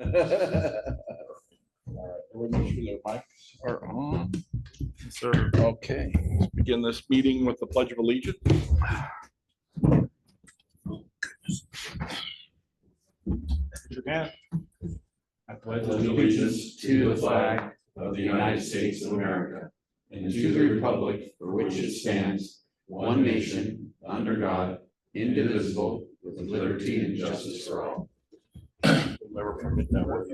All right, everyone make sure their mics are on. Sir. Okay, let's begin this meeting with the Pledge of Allegiance. Yeah. I pledge allegiance to the flag of the United States of America and to the republic for which it stands, one nation, under God, indivisible, with liberty and justice for all. Never forget that word.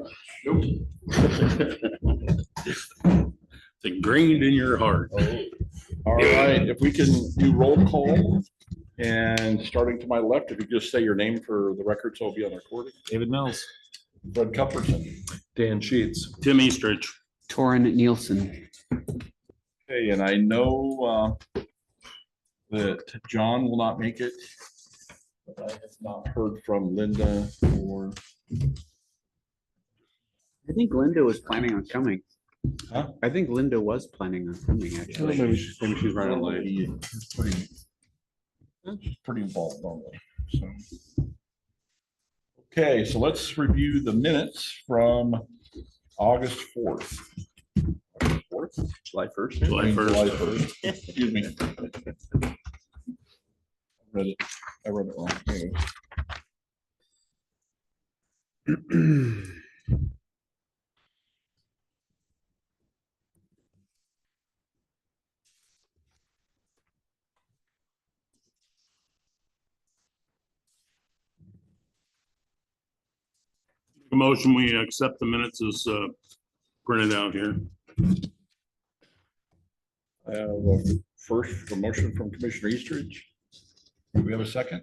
It's ingrained in your heart. All right, if we can do roll call, and starting to my left, if you just say your name for the record, so it'll be on the recording. David Mills. Fred Cupperson. Dan Sheets. Tim Eastridge. Torrin Nielsen. Okay, and I know that John will not make it. But I have not heard from Linda or. I think Linda was planning on coming. Huh? I think Linda was planning on coming, actually. Maybe she's running late. It's pretty involved normally, so. Okay, so let's review the minutes from August 4th. July 1st. July 1st. Excuse me. I read it wrong. Anyways. A motion, we accept the minutes as printed out here. I have a motion from Commissioner Eastridge. Do we have a second?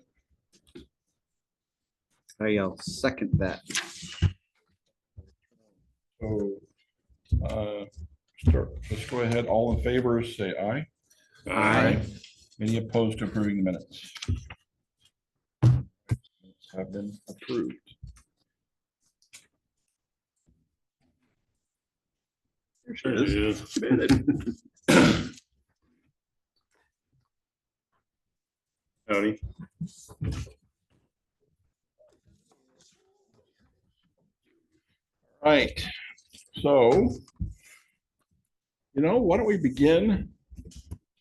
I'll second that. So, let's go ahead. All in favor, say aye. Aye. Any opposed to approving the minutes? Minutes have been approved. Sure it is. Howdy. Right, so, why don't we begin?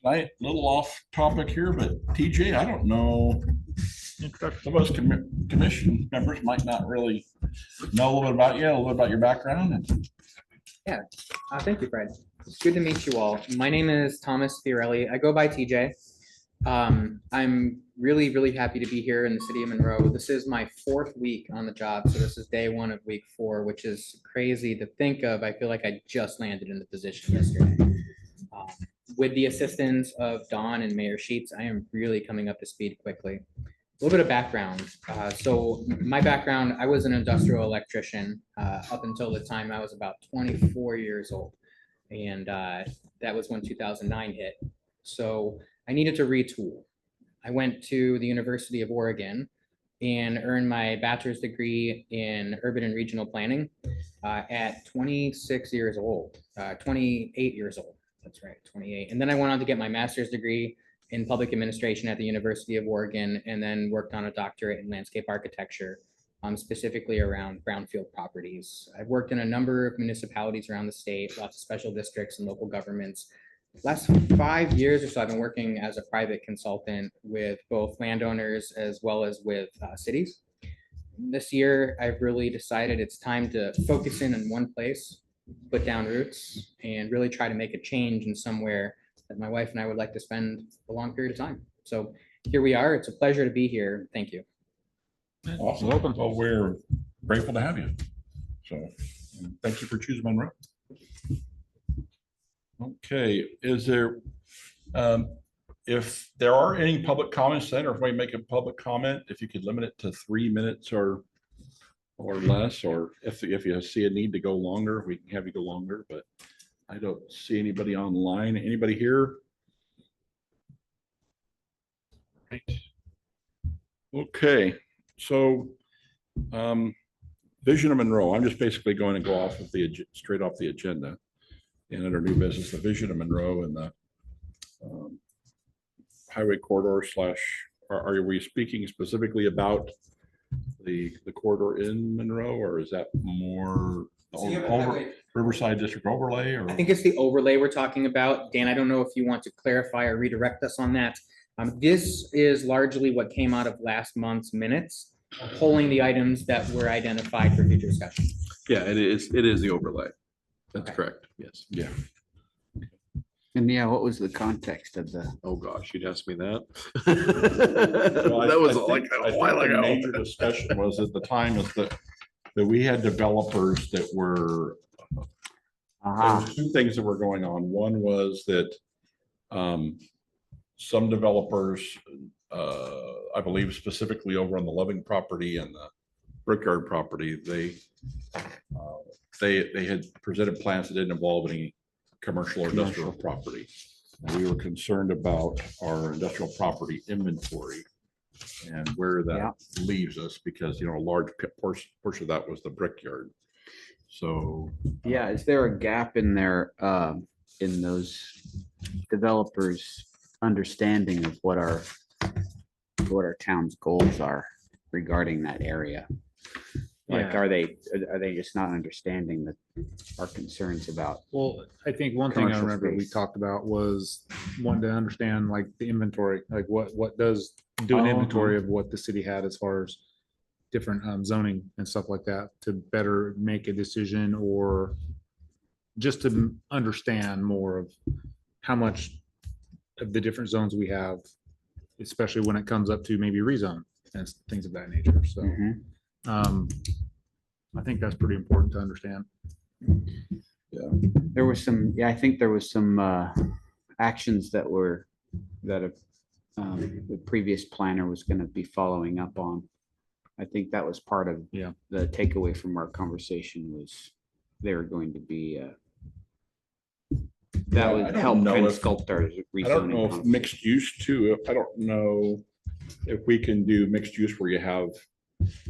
Tonight, a little off topic here, but TJ, I don't know. Some of us commission members might not really know a little bit about you, a little bit about your background. And Thank you, Fred. It's good to meet you all. My name is Thomas Fiorelli. I go by TJ. I'm really, really happy to be here in the city of Monroe. This is my 4th week on the job. So this is day 1 of week 4, which is crazy to think of. I feel like I just landed in the position yesterday. With the assistance of Dawn and Mayor Sheets, I am really coming up to speed quickly. A little bit of background. So my background, I was an industrial electrician up until the time I was about 24 years old. And that was when 2009 hit. So I needed to retool. I went to the University of Oregon and earned my bachelor's degree in urban and regional planning at 26 years old, 28 years old. That's right, 28. And then I went on to get my master's degree in public administration at the University of Oregon, and then worked on a doctorate in landscape architecture, specifically around brownfield properties. I've worked in a number of municipalities around the state, lots of special districts and local governments. Last 5 years or so, I've been working as a private consultant with both landowners as well as with cities. This year, I've really decided it's time to focus in one place, put down roots, and really try to make a change in somewhere that my wife and I would like to spend a long period of time. So here we are. It's a pleasure to be here. Thank you. awesome. Well, we're grateful to have you. So thank you for choosing Monroe. Okay, is there, if there are any public comments then, or if we make a public comment, if you could limit it to 3 minutes or less, or if you see a need to go longer, we can have you go longer, but I don't see anybody online. Anybody here? Right. Okay, so Vision of Monroe. I'm just basically going to go off of straight off the agenda. And under new business, the Vision of Monroe and the highway corridor / are we speaking specifically about the corridor in Monroe, or is that more So you have a over highway- Riverside District overlay, or? I think it's the overlay we're talking about. Dan, I don't know if you want to clarify or redirect us on that. This is largely what came out of last month's minutes, pulling the items that were identified for future discussion. Yeah, it is the overlay. That's Okay. correct, yes. Yeah. And yeah, what was the context of the? Oh, gosh, you'd ask me that. Well, That was I like think- a I think while the ago. Major discussion was at the time is that we had developers that were, there were two things that were going on. One was that some developers, I believe specifically over on the Loving property and the Brickyard property, they had presented plans that didn't involve any commercial or industrial property. And we were concerned about our industrial property inventory and where Yeah. that leaves us, because, a large portion of that was the Brickyard. So. Yeah, is there a gap in there, in those developers' understanding of what our town's goals are regarding that area? Like, Yeah. are they just not understanding that our concerns about? Well, I think one thing I Commercial remember we space. talked about was wanting to understand like the inventory, like what does do an Oh, inventory of what the city had as far as different zoning and stuff like that to better make a decision, or just to understand more of how much of the different zones we have, especially when it comes up to maybe rezone and things of that nature. So Mhm. I think that's pretty important to understand. There was some, I think there was some actions that the previous planner was gonna be following up on. I think that was part of Yeah. the takeaway from our conversation was they were going to be that I would don't help know kind of if- sculpt our I don't know rezoning. if conversation. mixed use too, I don't know if we can do mixed use where you have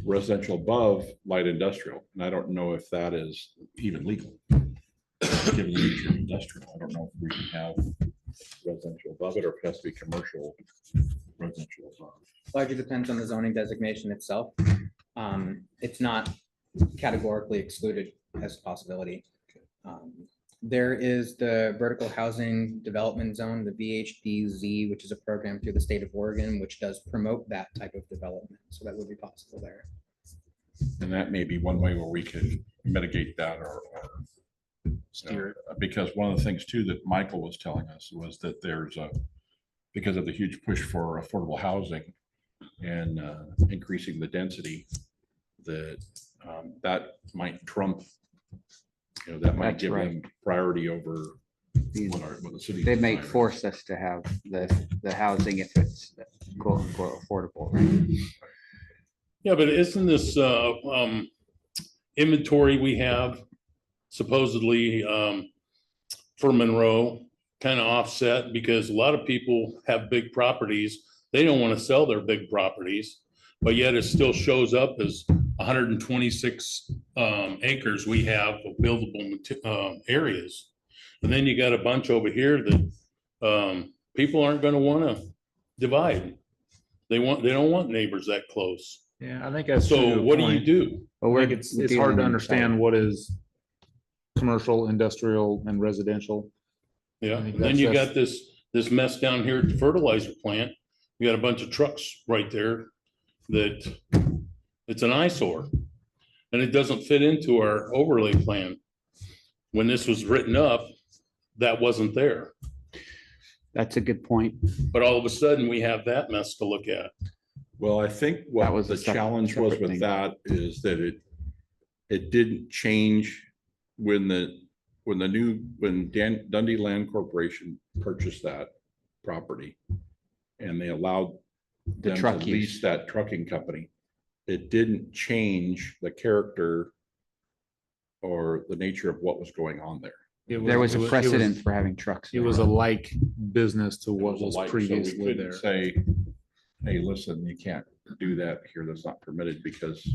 residential above light industrial, and I don't know if that is even legal. Given the nature of industrial, I don't know if we can have residential above it, or if it has to be commercial residential above. Largely depends on the zoning designation itself. It's not categorically excluded as a possibility. There is the vertical housing development zone, the VHDZ, which is a program through the state of Oregon, which does promote that type of development. So that would be possible there. And that may be one way where we can mitigate that or Steer it. because one of the things too that Michael was telling us was that because of the huge push for affordable housing and increasing the density, that might trump, that might That's give right. them priority over These- what the city. They may force us to have the housing if it's quote unquote affordable, right? Yeah, but isn't this inventory we have supposedly for Monroe kind of offset? Because a lot of people have big properties. They don't want to sell their big properties, but yet it still shows up as 126 acres we have of buildable areas. And then you got a bunch over here that people aren't going to want to divide. They don't want neighbors that close. Yeah, I think that's. true to So a what do you point. do? But I we're think it's dealing hard to in understand what is commercial, industrial, and residential. Yeah, I think and then you that's- got this mess down here at the fertilizer plant. You got a bunch of trucks right there that it's an eyesore. And it doesn't fit into our overlay plan. When this was written up, that wasn't there. That's a good point. But all of a sudden, we have that mess to look at. Well, I think That what was the a challenge was separate with thing. that is that it didn't change when Dundee Land Corporation purchased that property and they allowed The them to truck lease use. that trucking company. It didn't change the character or the nature of what was going on there. There was a precedent for having trucks. It was a like business to It what was was alike, so we previously couldn't there. Say, hey, listen, you can't do that here. That's not permitted because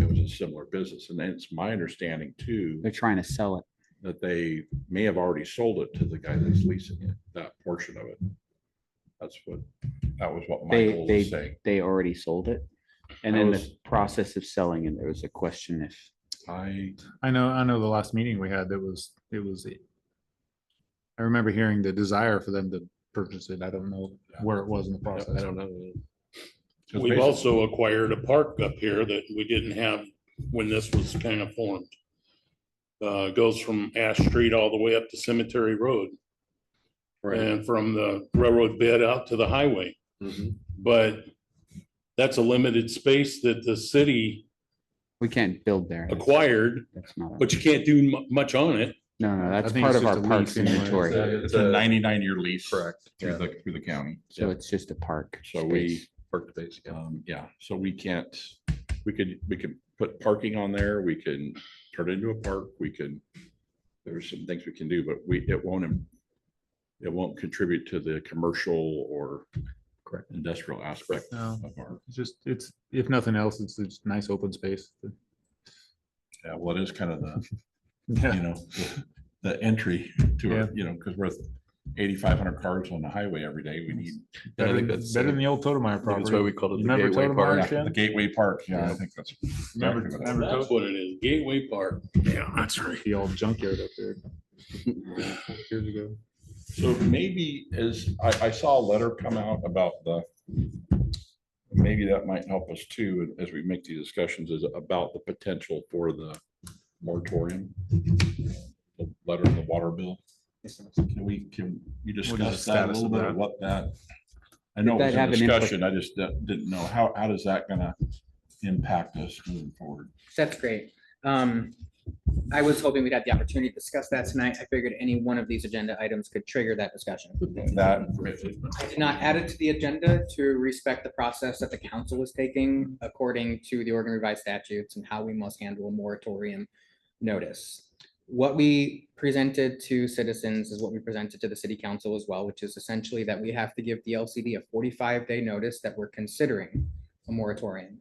it was a similar business. And then it's my understanding too, They're trying to sell it. that they may have already sold it to the guy that's leasing it, that portion of it. That was what Michael was saying. They already sold it. And I then was- the process of selling it, there was a question if, I, I know the last meeting we had, I remember hearing the desire for them to purchase it. I don't know where it was in the I process. don't know. 'cause We've basically- also acquired a park up here that we didn't have when this was kind of formed. Goes from Ash Street all the way up to Cemetery Road Right. and from the railroad bed out to the highway. Mhm. But that's a limited space that the city we can't build there. acquired, That's not, but you can't do much on it. no, that's think part it's of just our a parks lease anyway. inventory. It's a 99-year lease. Correct. Through the county. So it's just a park. So we, space. Park space, yeah. yeah, so we can't, we could put parking on there, we can turn it into a park, there's some things we can do, but it won't contribute to the commercial or Correct. industrial aspect No, of our, it's, if nothing else, it's nice open space. yeah, well, it is kind of the, Yeah. you know, the entry to Yeah. it, you know, because we're 8,500 cars on the highway every day, we need And I Better think than that's, better I than the old Totemeyer think that's why we property. called it You the remember Gateway Totemeyer, Park. Ken? the Gateway Park, yeah, I think that's. Remember- exactly what it is. remember That's what it is, Gateway Park. Yeah, that's right. The old junkyard up there. Years ago. So maybe I saw a letter come out about maybe that might help us too, as we make these discussions, is about the potential for the moratorium. The letter in the water bill. Can you What is the discuss that a status little of bit, that? of what that? I know it that was in have an input- discussion, I just didn't know, how is that gonna impact us moving forward? That's great. I was hoping we'd have the opportunity to discuss that tonight. I figured any one of these agenda items could trigger that discussion. That, I did not add it to the agenda to respect the process that the council is taking according to the Oregon Revised Statutes and how we must handle a moratorium notice. What we presented to citizens is what we presented to the city council as well, which is essentially that we have to give the LCD a 45-day notice that we're considering a moratorium.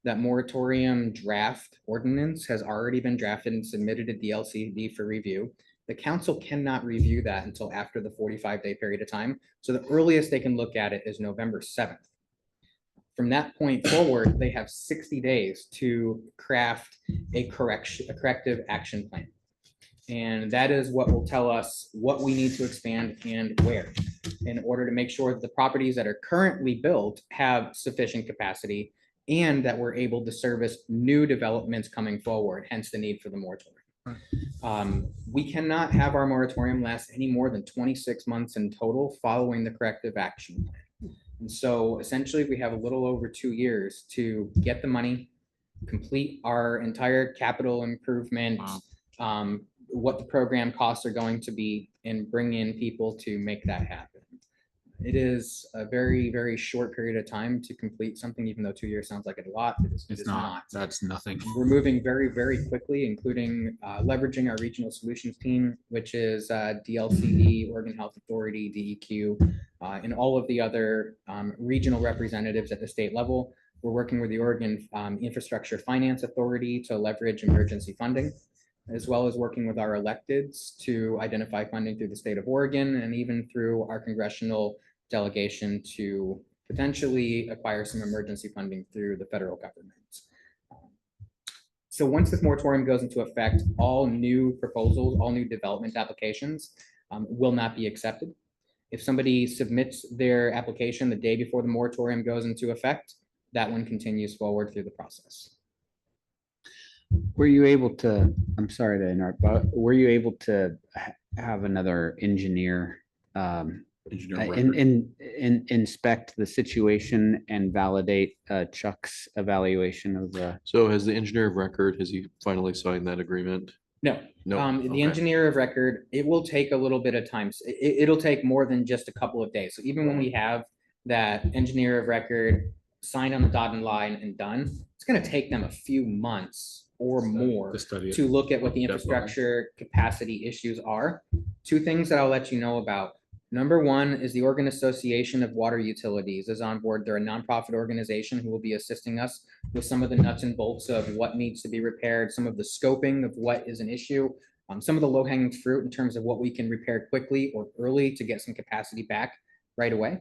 That moratorium draft ordinance has already been drafted and submitted to the LCD for review. The council cannot review that until after the 45-day period of time. So the earliest they can look at it is November 7th. From that point forward, they have 60 days to craft a corrective action plan. And that is what will tell us what we need to expand and where in order to make sure that the properties that are currently built have sufficient capacity and that we're able to service new developments coming forward, hence the need for the moratorium. We cannot have our moratorium last any more than 26 months in total following the corrective action plan. And so essentially, we have a little over 2 years to get the money, complete our entire capital improvement, what the program costs are going to be, and bring in people to make that happen. It is a very, very short period of time to complete something, even though 2 years sounds like a lot. It is It's not, that's nothing. We're moving very, very quickly, including leveraging our regional solutions team, which is DLCD, Oregon Health Authority, DEQ, and all of the other regional representatives at the state level. We're working with the Oregon Infrastructure Finance Authority to leverage emergency funding, as well as working with our electeds to identify funding through the state of Oregon and even through our congressional delegation to potentially acquire some emergency funding through the federal government. So once this moratorium goes into effect, all new proposals, all new development applications will not be accepted. If somebody submits their application the day before the moratorium goes into effect, that one continues forward through the process. Were you able to, I'm sorry to interrupt, but were you able to have another engineer engineer of record. inspect the situation and validate Chuck's evaluation of the? So has the engineer of record, has he finally signed that agreement? No, No. the Okay. engineer of record, it will take a little bit of time. It'll take more than just a couple of days. So even when we have that engineer of record signed on the dotted line and done, it's gonna take them a few months or more To study it. to look at what the Definitely. infrastructure capacity issues are. Two things that I'll let you know about. Number one is the Oregon Association of Water Utilities is on board. They're a nonprofit organization who will be assisting us with some of the nuts and bolts of what needs to be repaired, some of the scoping of what is an issue, some of the low-hanging fruit in terms of what we can repair quickly or early to get some capacity back right away.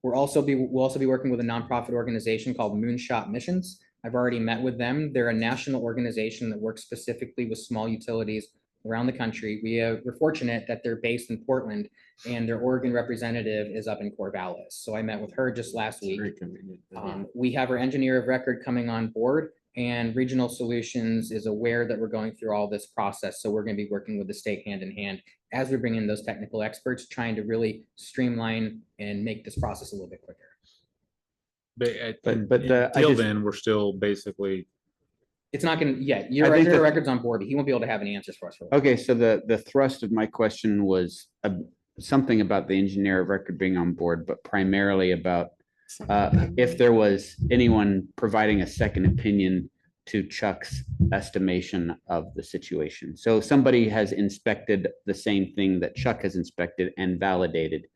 We'll also be working with a nonprofit organization called Moonshot Missions. I've already met with them. They're a national organization that works specifically with small utilities around the country. We're fortunate that they're based in Portland and their Oregon representative is up in Corvallis. So I met with her just last week. Very convenient. We have our engineer of record coming on board, and Regional Solutions is aware that we're going through all this process. So we're going to be working with the state hand in hand as we bring in those technical experts, trying to really streamline and make this process a little bit quicker. But I Till just- then, we're still basically, It's not going to, yeah, I your think engineer of that- record's on board, but he won't be able to have any answers for us. Okay, so the thrust of my question was something about the engineer of record being on board, but primarily about if there was anyone providing a second opinion to Chuck's estimation of the situation. So somebody has inspected the same thing that Chuck has inspected and validated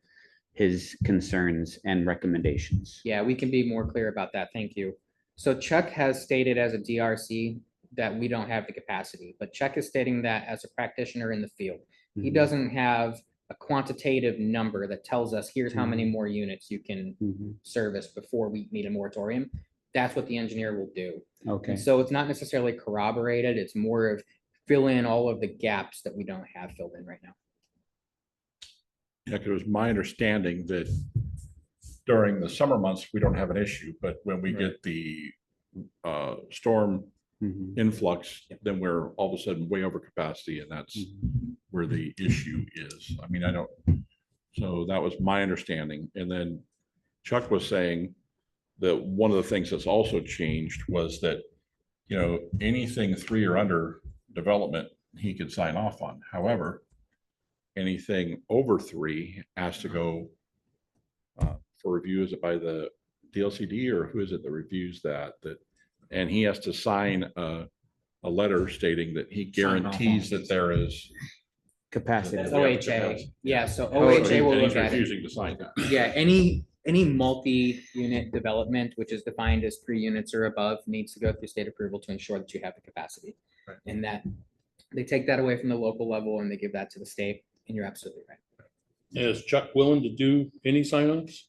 his concerns and recommendations. Yeah, we can be more clear about that. Thank you. So Chuck has stated as a DRC that we don't have the capacity, but Chuck is stating that as a practitioner in the field. He Mhm. doesn't have a quantitative number that tells us, here's how many more units you can Mhm. service before we need a moratorium. That's what the engineer will do. Okay, And so it's not necessarily corroborated. It's more of fill in all of the gaps that we don't have filled in right now. Yeah, 'cause it was my understanding that during the summer months, we don't have an issue, but when we get the storm Mhm. influx, then we're all of a sudden way over capacity, and that's where the issue is. I mean, I don't, so that was my understanding. And then Chuck was saying that one of the things that's also changed was that, you know, anything 3 or under development, he could sign off on. However, anything over 3 has to go for review. Is it by the DLCD or who is it that reviews that? And he has to sign a letter stating that he Sign off on guarantees it. that there is. Capacity. That's Yeah, OHA. capacity. Yeah, so Oh, OHA will and look he's at it. refusing to sign that. Yeah, any multi-unit development, which is defined as 3 units or above, needs to go through state approval to ensure that you have the capacity. Right. And that they take that away from the local level and they give that to the state, and you're absolutely right. Is Chuck willing to do any sign-offs?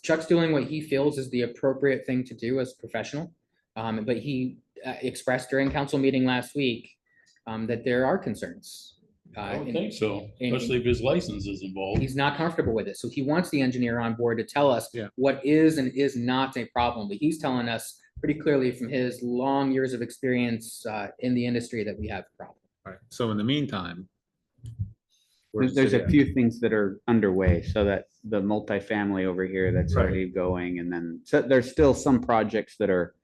Chuck's doing what he feels is the appropriate thing to do as a professional. But he expressed during council meeting last week that there are concerns. I don't and think so, and- especially if his license is involved. He's not comfortable with it. So he wants the engineer on board to tell us Yeah. what is and is not a problem. But he's telling us pretty clearly from his long years of experience in the industry that we have a problem. right, so in the meantime. There's a few things that are underway, so that the multifamily over here that's Right. already going, and then, so there's still some projects that are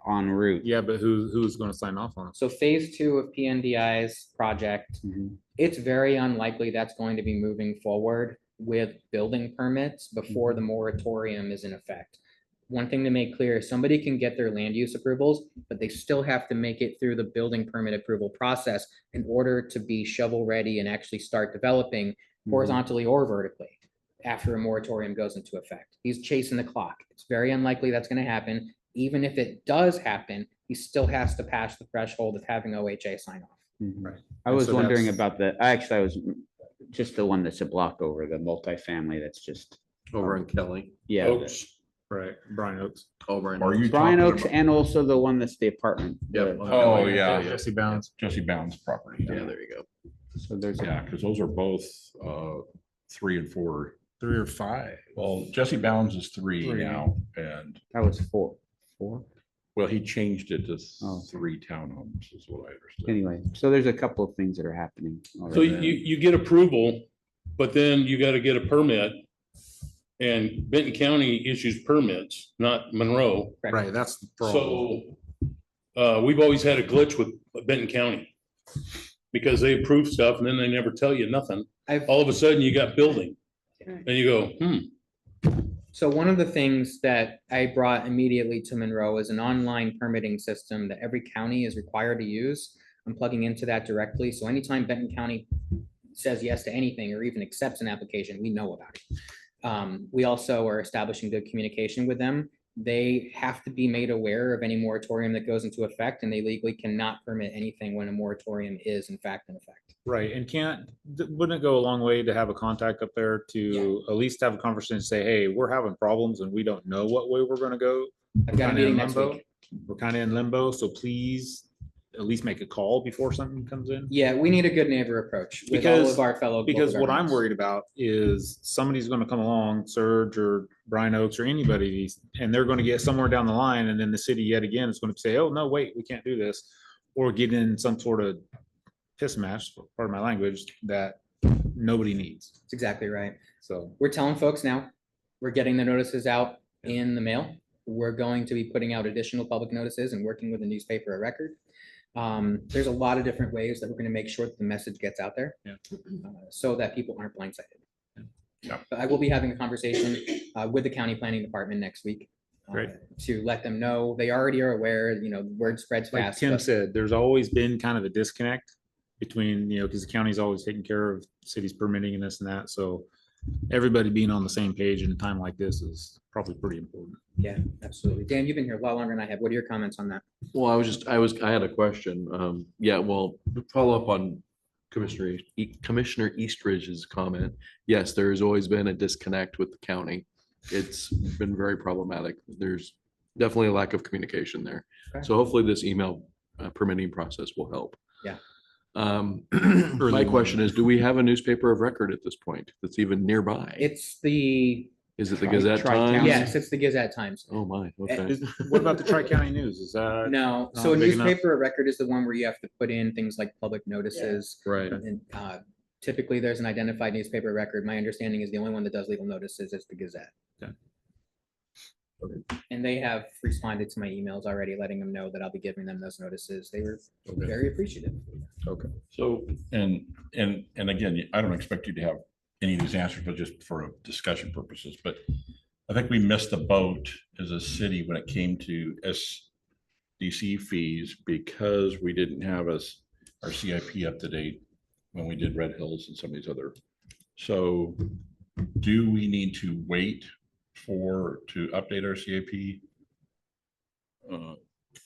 en route. Yeah, but who's gonna sign off on it? So phase 2 of PNDI's project, Mhm. it's very unlikely that's going to be moving forward with building permits before the moratorium is in effect. One thing to make clear, somebody can get their land use approvals, but they still have to make it through the building permit approval process in order to be shovel ready and actually start developing horizontally or vertically after a moratorium goes into effect. He's chasing the clock. It's very unlikely that's going to happen. Even if it does happen, he still has to pass the threshold of having OHA sign off. Mhm. Right. I And was so wondering that's- about I was just the one that's a block over, the multifamily that's just, Over in Kelly, yeah. Oaks. Right, Brian Oaks. over in. Are you Brian talking Oaks about and also the one that's the apartment. Yep. the- Oh, yeah. Jesse Bounds. Jesse Bounds property? Yeah, there you go. So there's, Yeah, because those are both 3 and 4. 3 or 5. Well, Jesse Bounds is 3 Three. now, and that was four. well, he changed it to Oh. 3 townhomes is what I understood. Anyway, so there's a couple of things that are happening. So already. you get approval, but then you gotta get a permit. And Benton County issues permits, not Monroe. Right, that's the problem. So we've always had a glitch with Benton County. Because they approve stuff and then they never tell you nothing. I've, All of a sudden you got building. And you go, So one of the things that I brought immediately to Monroe is an online permitting system that every county is required to use. I'm plugging into that directly. So anytime Benton County says yes to anything or even accepts an application, we know about it. We also are establishing good communication with them. They have to be made aware of any moratorium that goes into effect, and they legally cannot permit anything when a moratorium is in fact in effect. Right, and wouldn't it go a long way to have a contact up there to at least have a conversation and say, hey, we're having problems and we don't know what way we're gonna go? I've got a Kinda in meeting next limbo. week. We're kind of in limbo, so please at least make a call before something comes in. Yeah, we need a good neighbor approach with all Because- of our fellow. Because local what I'm governments. worried about is somebody's gonna come along, Surge or Brian Oaks or anybody, and they're gonna get somewhere down the line, and then the city yet again is gonna say, oh, no, wait, we can't do this. Or get in some sort of piss match, pardon my language, that nobody needs, That's exactly right. so. We're telling folks now, we're getting the notices out in the mail. We're going to be putting out additional public notices and working with the newspaper of record. There's a lot of different ways that we're gonna make sure that the message gets out there. Yeah. So that people aren't blindsided. Yeah. But I will be having a conversation with the county planning department next week. Great. To let them know, they already are aware, word spreads Like fast. Tim but- said, there's always been kind of a disconnect between, because the county's always taking care of cities permitting and this and that, so everybody being on the same page in a time like this is probably pretty important. Yeah, absolutely. Dan, you've been here a lot longer than I have. What are your comments on that? Well, I had a question. Yeah, well, to follow up on Commissioner Eastridge's comment. Yes, there has always been a disconnect with the county. It's been very problematic. There's definitely a lack of communication there. Okay. So hopefully this email permitting process will help. Yeah. My question is, do we have a newspaper of record at this point that's even nearby? It's the, Is it the Tri- Gazette Tri-County. Times? yes, it's the Gazette Times. Oh, my, okay. What about the Tri-County News? Is that? No, not so a big enough? newspaper of record is the one where you have to put in things like public notices. Right. And typically there's an identified newspaper of record. My understanding is the only one that does legal notices is the Gazette. Okay. And they have responded to my emails already, letting them know that I'll be giving them those notices. They were Okay. very appreciative. So, and again, I don't expect you to have any of these answers, but just for discussion purposes, but I think we missed the boat as a city when it came to SDC fees because we didn't have our CIP up to date when we did Red Hills and some of these other. So do we need to wait to update our CIP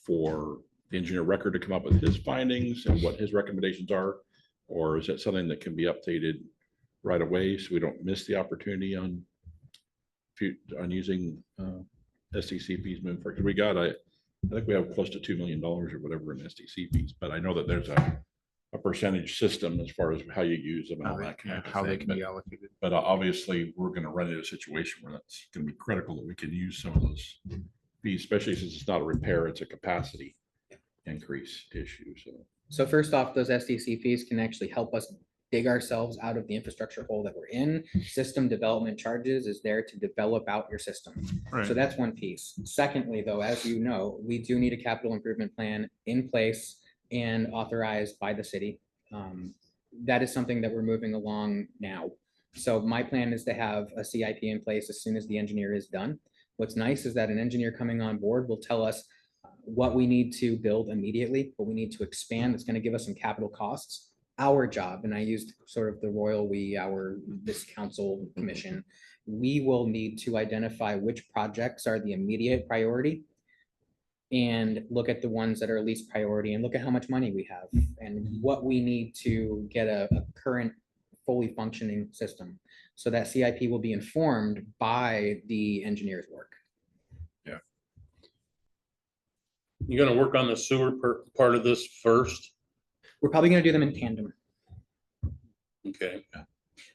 for the engineer record to come up with his findings and what his recommendations are? Or is it something that can be updated right away so we don't miss the opportunity on using SDC fees moving forward? 'Cause I think we have close to $2 million or whatever in SDC fees, but I know that there's a percentage system as far as how you use them and all that kind of How they thing. can be allocated. But obviously, we're gonna run into a situation where that's gonna be critical that we can use some of those fees, especially since it's not a repair, it's a capacity increase issue, so. So first off, those SDC fees can actually help us dig ourselves out of the infrastructure hole that we're in. System development charges is there to develop out your system. So that's one piece. Secondly, though, as you know, we do need a capital improvement plan in place and authorized by the city. That is something that we're moving along now. So my plan is to have a CIP in place as soon as the engineer is done. What's nice is that an engineer coming on board will tell us what we need to build immediately, what we need to expand. It's going to give us some capital costs. Our job, and I used sort of the royal we, this council commission, we will need to identify which projects are the immediate priority and look at the ones that are least priority and look at how much money we have and what we need to get a current fully functioning system. So that CIP will be informed by the engineer's work. You're gonna work on the sewer part of this first? We're probably gonna do them in tandem, Okay.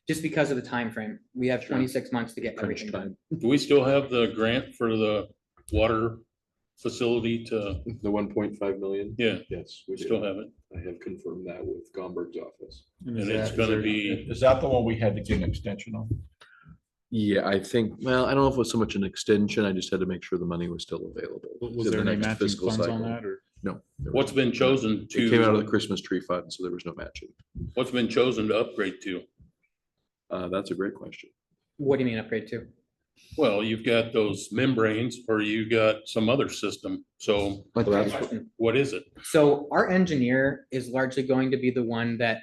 just because of the time frame. We have 26 months to get Crunch everything done. Do we still have the grant for the water facility to, The 1.5 million? yeah, Yes, we still have it? I have confirmed that with Gomberg's office. And it's gonna be, Is that the one we had to get an extension on? Yeah, I think, well, I don't know if it was so much an extension. I just had to make sure the money was still available. Was in the there any next matching fiscal funds on cycle. that or? No. there what's wasn't. been chosen It came out of the to, Christmas tree fund, so there was no matching. what's been chosen to upgrade to? That's a great question. What do you mean upgrade to? Well, you've got those membranes or you got some other system. So But Well, what is it? So our engineer is largely going to be the one that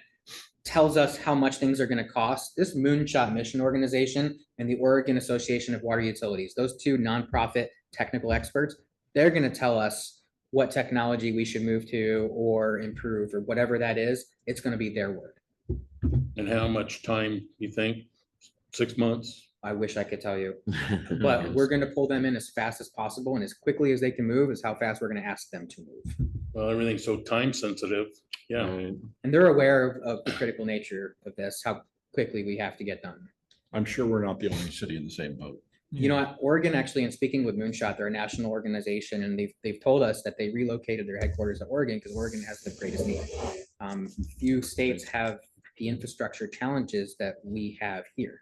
tells us how much things are going to cost. This Moonshot Mission Organization and the Oregon Association of Water Utilities, those two nonprofit technical experts, they're going to tell us what technology we should move to or improve or whatever that is. It's going to be their work. And how much time you think? 6 months? I wish I could tell you, but we're gonna pull them in as fast as possible and as quickly as they can move is how fast we're gonna ask them to move. Well, everything's so time sensitive. Yeah. Right. And they're aware of the critical nature of this, how quickly we have to get done. I'm sure we're not the only city in the same boat. You know, what, Oregon actually, in speaking with Moonshot, they're a national organization and they've told us that they relocated their headquarters to Oregon because Oregon has the greatest need. Few states have the infrastructure challenges that we have here.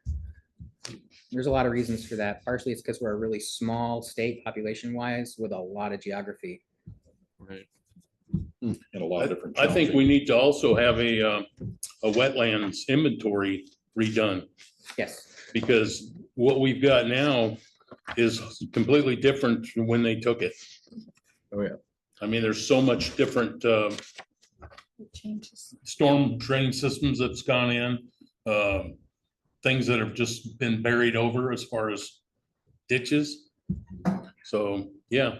There's a lot of reasons for that. Partially it's because we're a really small state population wise with a lot of geography. Right. And a lot of different. I think we need to also have a wetlands inventory redone, Yes, because what we've got now is completely different from when they took it. Oh, yeah. I mean, there's so much different Changes. storm drain systems that's gone in, things that have just been buried over as far as ditches. So, yeah,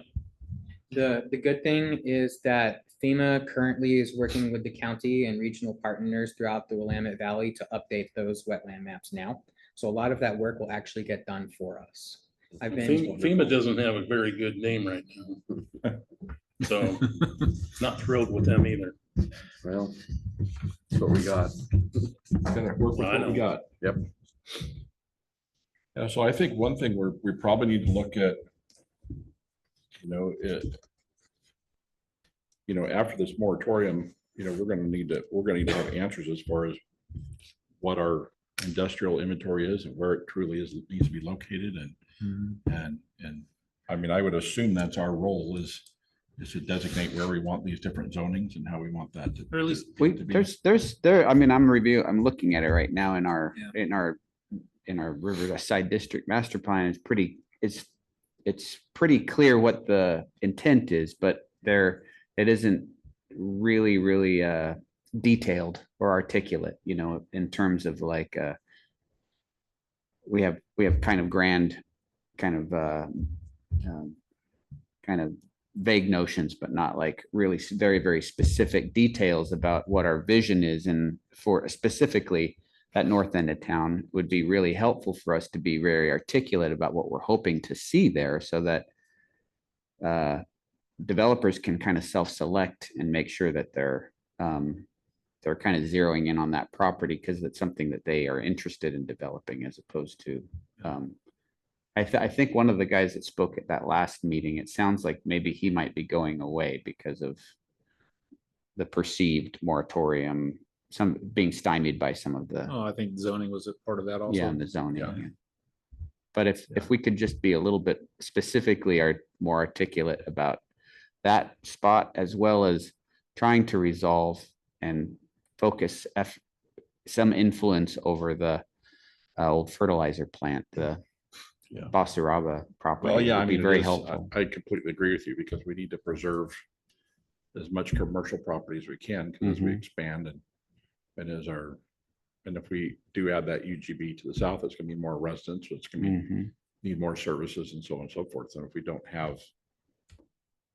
the good thing is that FEMA currently is working with the county and regional partners throughout the Willamette Valley to update those wetland maps now. So a lot of that work will actually get done for us. I've been, FEMA doesn't have a very good name right now. So, not thrilled with them either. Well, that's what we got. Gonna work with I what we know. got. Yep. Yeah, so I think one thing we probably need to look at, after this moratorium, we're gonna need to have answers as far as what our industrial inventory is and where it truly is, needs to be located and I mean, I would assume that's our role is to designate where we want these different zonings and how we want that to. Or at least to be. I mean, I'm looking at it right now in our Riverside District Master Plan. It's pretty clear what the intent is, but it isn't really detailed or articulate, in terms of like, we have kind of grand, kind of vague notions, but not like really very, very specific details about what our vision is. And for specifically that north end of town would be really helpful for us to be very articulate about what we're hoping to see there so that developers can kind of self-select and make sure that they're kind of zeroing in on that property because it's something that they are interested in developing as opposed to I think one of the guys that spoke at that last meeting, it sounds like maybe he might be going away because of the perceived moratorium, some being stymied by some of the, Oh, I think zoning was a part of that also. yeah, and the zoning. Yeah. yeah. But if we could just be a little bit specifically more articulate about that spot, as well as trying to resolve and focus some influence over the old fertilizer plant, the Yeah. Basaraba property. Well, yeah, I would be mean, very it is- helpful. I completely agree with you because we need to preserve as much commercial property as we can 'cause as we Mhm. expand and if we do add that UGB to the south, it's gonna be more residents, so it's gonna be Mhm. need more services and so on and so forth. And if we don't have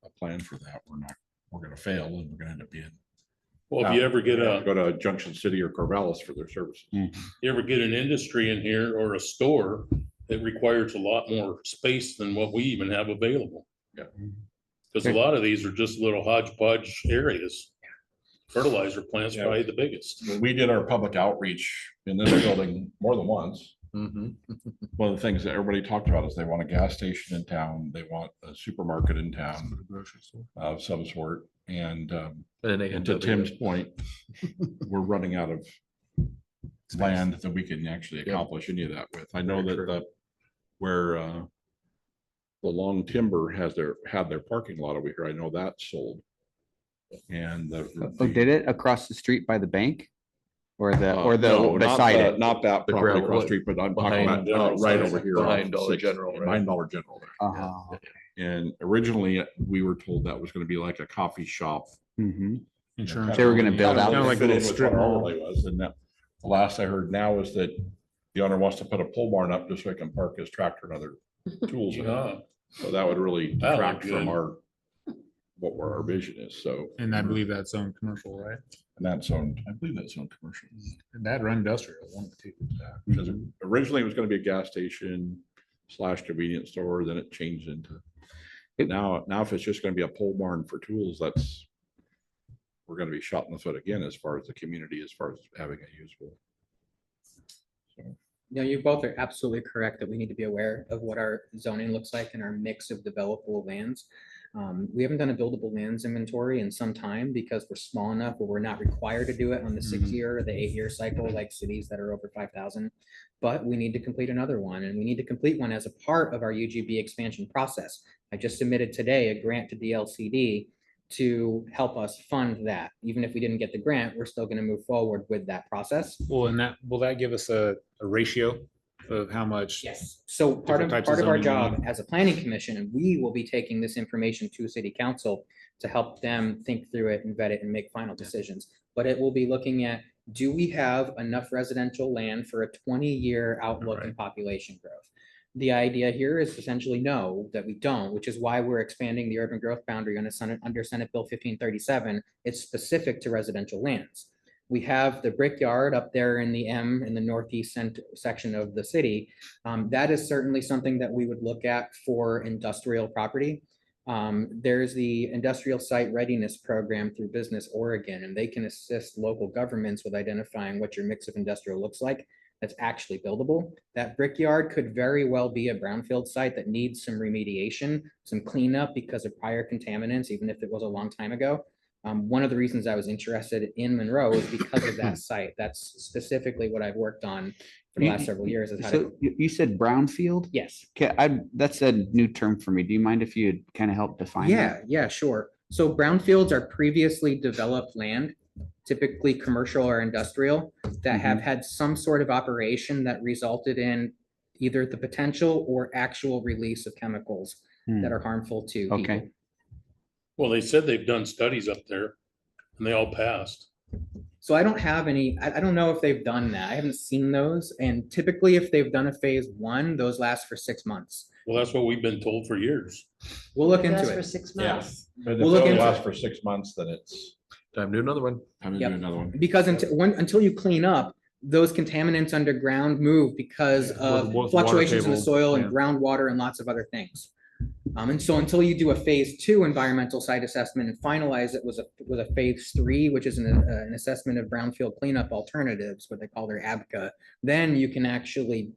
a plan for that, we're gonna fail and we're gonna end up being. Well, if you ever get Go to Junction City or Corvallis for their services. you ever get an industry in here or a store, it requires a lot more space than what we even have available. Yeah. Because a lot of these are just little hodgepodge areas. Fertilizer plant's Yeah. probably the biggest. When we did our public outreach in this building more than once, Mhm. one of the things that everybody talked about is they want a gas station in town, they want a supermarket in town Grocery store. of some sort. And And to Tim's point, we're running out of land that we can actually Yep. accomplish any of that with. I know Very that where the Long Timber had their parking lot over here, I know that's sold. And Oh, did it across the street by the bank? Or no, not beside the- it? Not that The property gravel- across the street, but I'm talking behind- about right over here. behind Dollar General, right? $9 General there. Oh, And originally, we were told that was gonna be like a coffee shop. mhm. Insurance. They were gonna build out Kind of like a Fit in little with strip what our mall. overlay was, and that, the last I heard now is that the owner wants to put a pole barn up just so he can park his tractor and other tools in it. Yeah. So that would really That would detract be from good. our vision is, so. And I believe that's own commercial, right? And that's owned, I believe that's owned commercial. That or industrial, one of the two. Because originally it was gonna be a gas station / convenience store, then it changed into. Now if it's just gonna be a pole barn for tools, we're gonna be shot in the foot again as far as the community, as far as having a usable. So, No, you both are absolutely correct that we need to be aware of what our zoning looks like and our mix of developable lands. We haven't done a buildable lands inventory in some time because we're small enough where we're not required to do it on the 6-year or the 8-year cycle like cities that are over 5,000. But we need to complete another one, and we need to complete one as a part of our UGB expansion process. I just submitted today a grant to DLCD to help us fund that. Even if we didn't get the grant, we're still going to move forward with that process. Well, and will that give us a ratio of how much? Yes. So Different types of part of our zoning we job need. as a planning commission, and we will be taking this information to city council to help them think through it and vet it and make final decisions. But it will be looking at, do we have enough residential land for a 20-year outlook and population growth? The idea here is essentially no, that we don't, which is why we're expanding the urban growth boundary under Senate Bill 1537. It's specific to residential lands. We have the Brickyard up there in the northeast section of the city. That is certainly something that we would look at for industrial property. There's the industrial site readiness program through Business Oregon, and they can assist local governments with identifying what your mix of industrial looks like that's actually buildable. That Brickyard could very well be a brownfield site that needs some remediation, some cleanup because of prior contaminants, even if it was a long time ago. One of the reasons I was interested in Monroe is because of that site. That's specifically what I've worked on for the last several years. Is how to, So you said brownfield? yes. Okay, that's a new term for me. Do you mind if you'd kind of help define that? Yeah, sure. So brownfields are previously developed land, typically commercial or industrial, that have had some sort of operation that resulted in either the potential or actual release of chemicals that are harmful to Okay. people. Well, they said they've done studies up there and they all passed. So I don't have any, I don't know if they've done that. I haven't seen those. And typically if they've done a phase 1, those last for 6 months. Well, that's what we've been told for years. We'll look That's into for it. 6 Yeah. months. But if We'll it look only into lasts it. for 6 months, then it's Time to do another one. time to do Yep. another one. Because until you clean up, those contaminants underground move because of With water fluctuations in the table, soil and yeah. groundwater and lots of other things. And so until you do a phase 2 environmental site assessment and finalize it with a phase 3, which is an assessment of brownfield cleanup alternatives, what they call their ABCA, then you can actually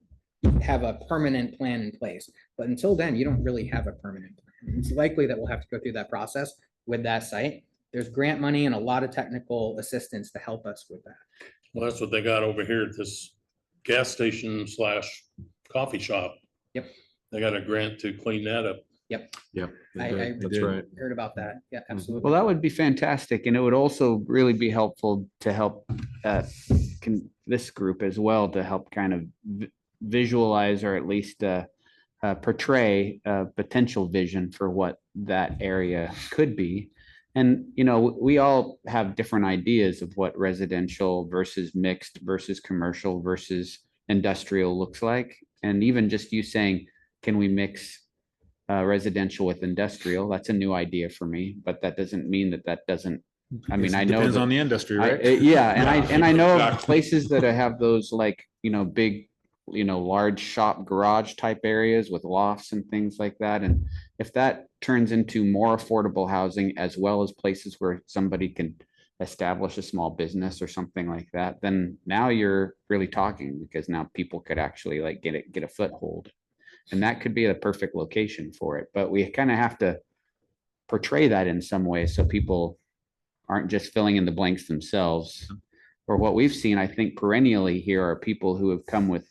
have a permanent plan in place. But until then, you don't really have a permanent plan. It's likely that we'll have to go through that process with that site. There's grant money and a lot of technical assistance to help us with that. Well, that's what they got over here at this gas station / coffee shop. Yep. They got a grant to clean that up. Yep. I That's right. heard about that. Yeah, absolutely. Well, that would be fantastic, and it would also really be helpful to help this group as well to help kind of visualize or at least portray a potential vision for what that area could be. And, you know, we all have different ideas of what residential versus mixed versus commercial versus industrial looks like. And even just you saying, can we mix residential with industrial? That's a new idea for me, but that doesn't mean that doesn't, I mean, I know. Depends that- on the industry, right? Yeah, and I know of Exactly. places that have those like, you know, big, you know, large shop garage type areas with lofts and things like that. And if that turns into more affordable housing as well as places where somebody can establish a small business or something like that, then now you're really talking, because now people could actually like get a foothold. And that could be the perfect location for it. But we kind of have to portray that in some way so people aren't just filling in the blanks themselves. Or what we've seen, I think perennially here are people who have come with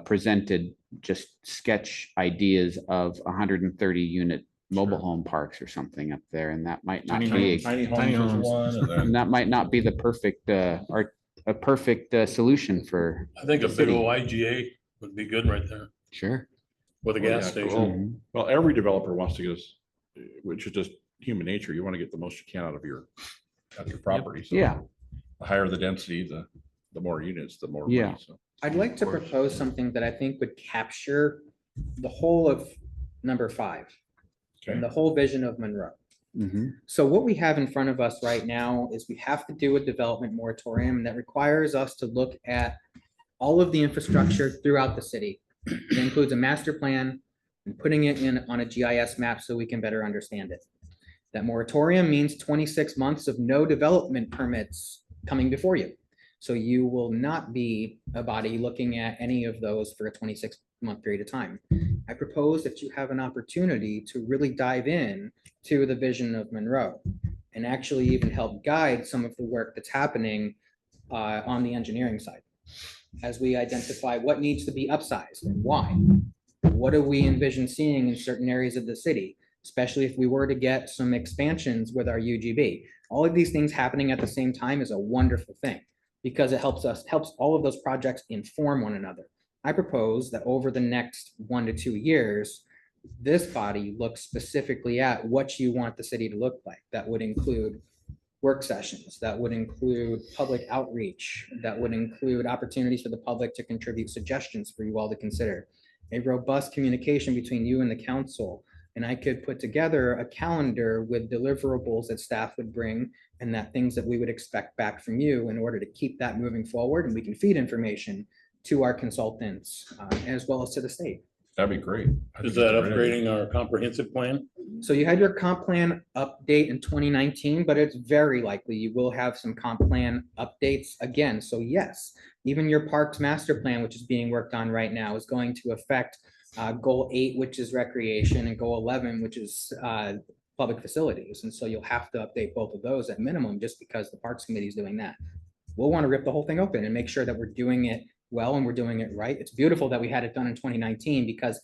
presented just sketch ideas of 130 unit mobile home parks or something up there, and that might not Tiny be, Tiny Tiny homes is homes. one, and and then that might not be the perfect a perfect solution for. I think a the big city. old IGA would be good right there Sure. with a Oh, gas yeah, station. cool. Mhm. well, every developer wants to get us, which is just human nature. You want to get the most you can out of your property. So Yeah, the higher the density, the more units, the more. money, Yeah. so. I'd like to propose something that I think would capture the whole of number 5 Okay. and the whole vision of Monroe. Mhm. So what we have in front of us right now is we have to do a development moratorium that requires us to look at all of the infrastructure throughout the city. It includes a master plan and putting it in on a GIS map so we can better understand it. That moratorium means 26 months of no development permits coming before you. So you will not be a body looking at any of those for a 26-month period of time. I propose that you have an opportunity to really dive in to the vision of Monroe and actually even help guide some of the work that's happening on the engineering side. As we identify what needs to be upsized and why. What do we envision seeing in certain areas of the city, especially if we were to get some expansions with our UGB? All of these things happening at the same time is a wonderful thing because it helps all of those projects inform one another. I propose that over the next 1 to 2 years, this body looks specifically at what you want the city to look like. That would include work sessions, that would include public outreach, that would include opportunities for the public to contribute suggestions for you all to consider, a robust communication between you and the council. And I could put together a calendar with deliverables that staff would bring and that things that we would expect back from you in order to keep that moving forward. And we can feed information to our consultants as well as to the state. That'd be great. I Is think that it's a great idea. upgrading our comprehensive plan? So you had your comp plan update in 2019, but it's very likely you will have some comp plan updates again. So yes, even your parks master plan, which is being worked on right now, is going to affect goal 8, which is recreation, and goal 11, which is public facilities. And so you'll have to update both of those at minimum, just because the Parks Committee is doing that. We'll want to rip the whole thing open and make sure that we're doing it well and we're doing it right. It's beautiful that we had it done in 2019 because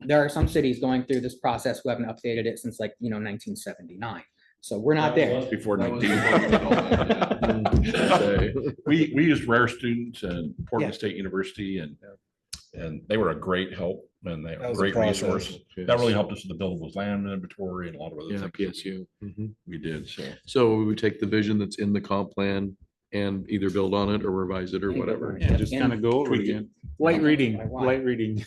there are some cities going through this process who haven't updated it since 1979. So we're not there. Before That was 19. Say. We used Rare Students and Yeah. Portland State University and they were a great help and they That were a was a great process. resource. That really helped us with the buildable land inventory and a lot of other Yeah, things PSU. Mhm. we did, so. So we would take the vision that's in the comp plan and either build on it or revise it or whatever. Yeah, just kind of go over it Tweak it. again. Light reading, Why? light reading.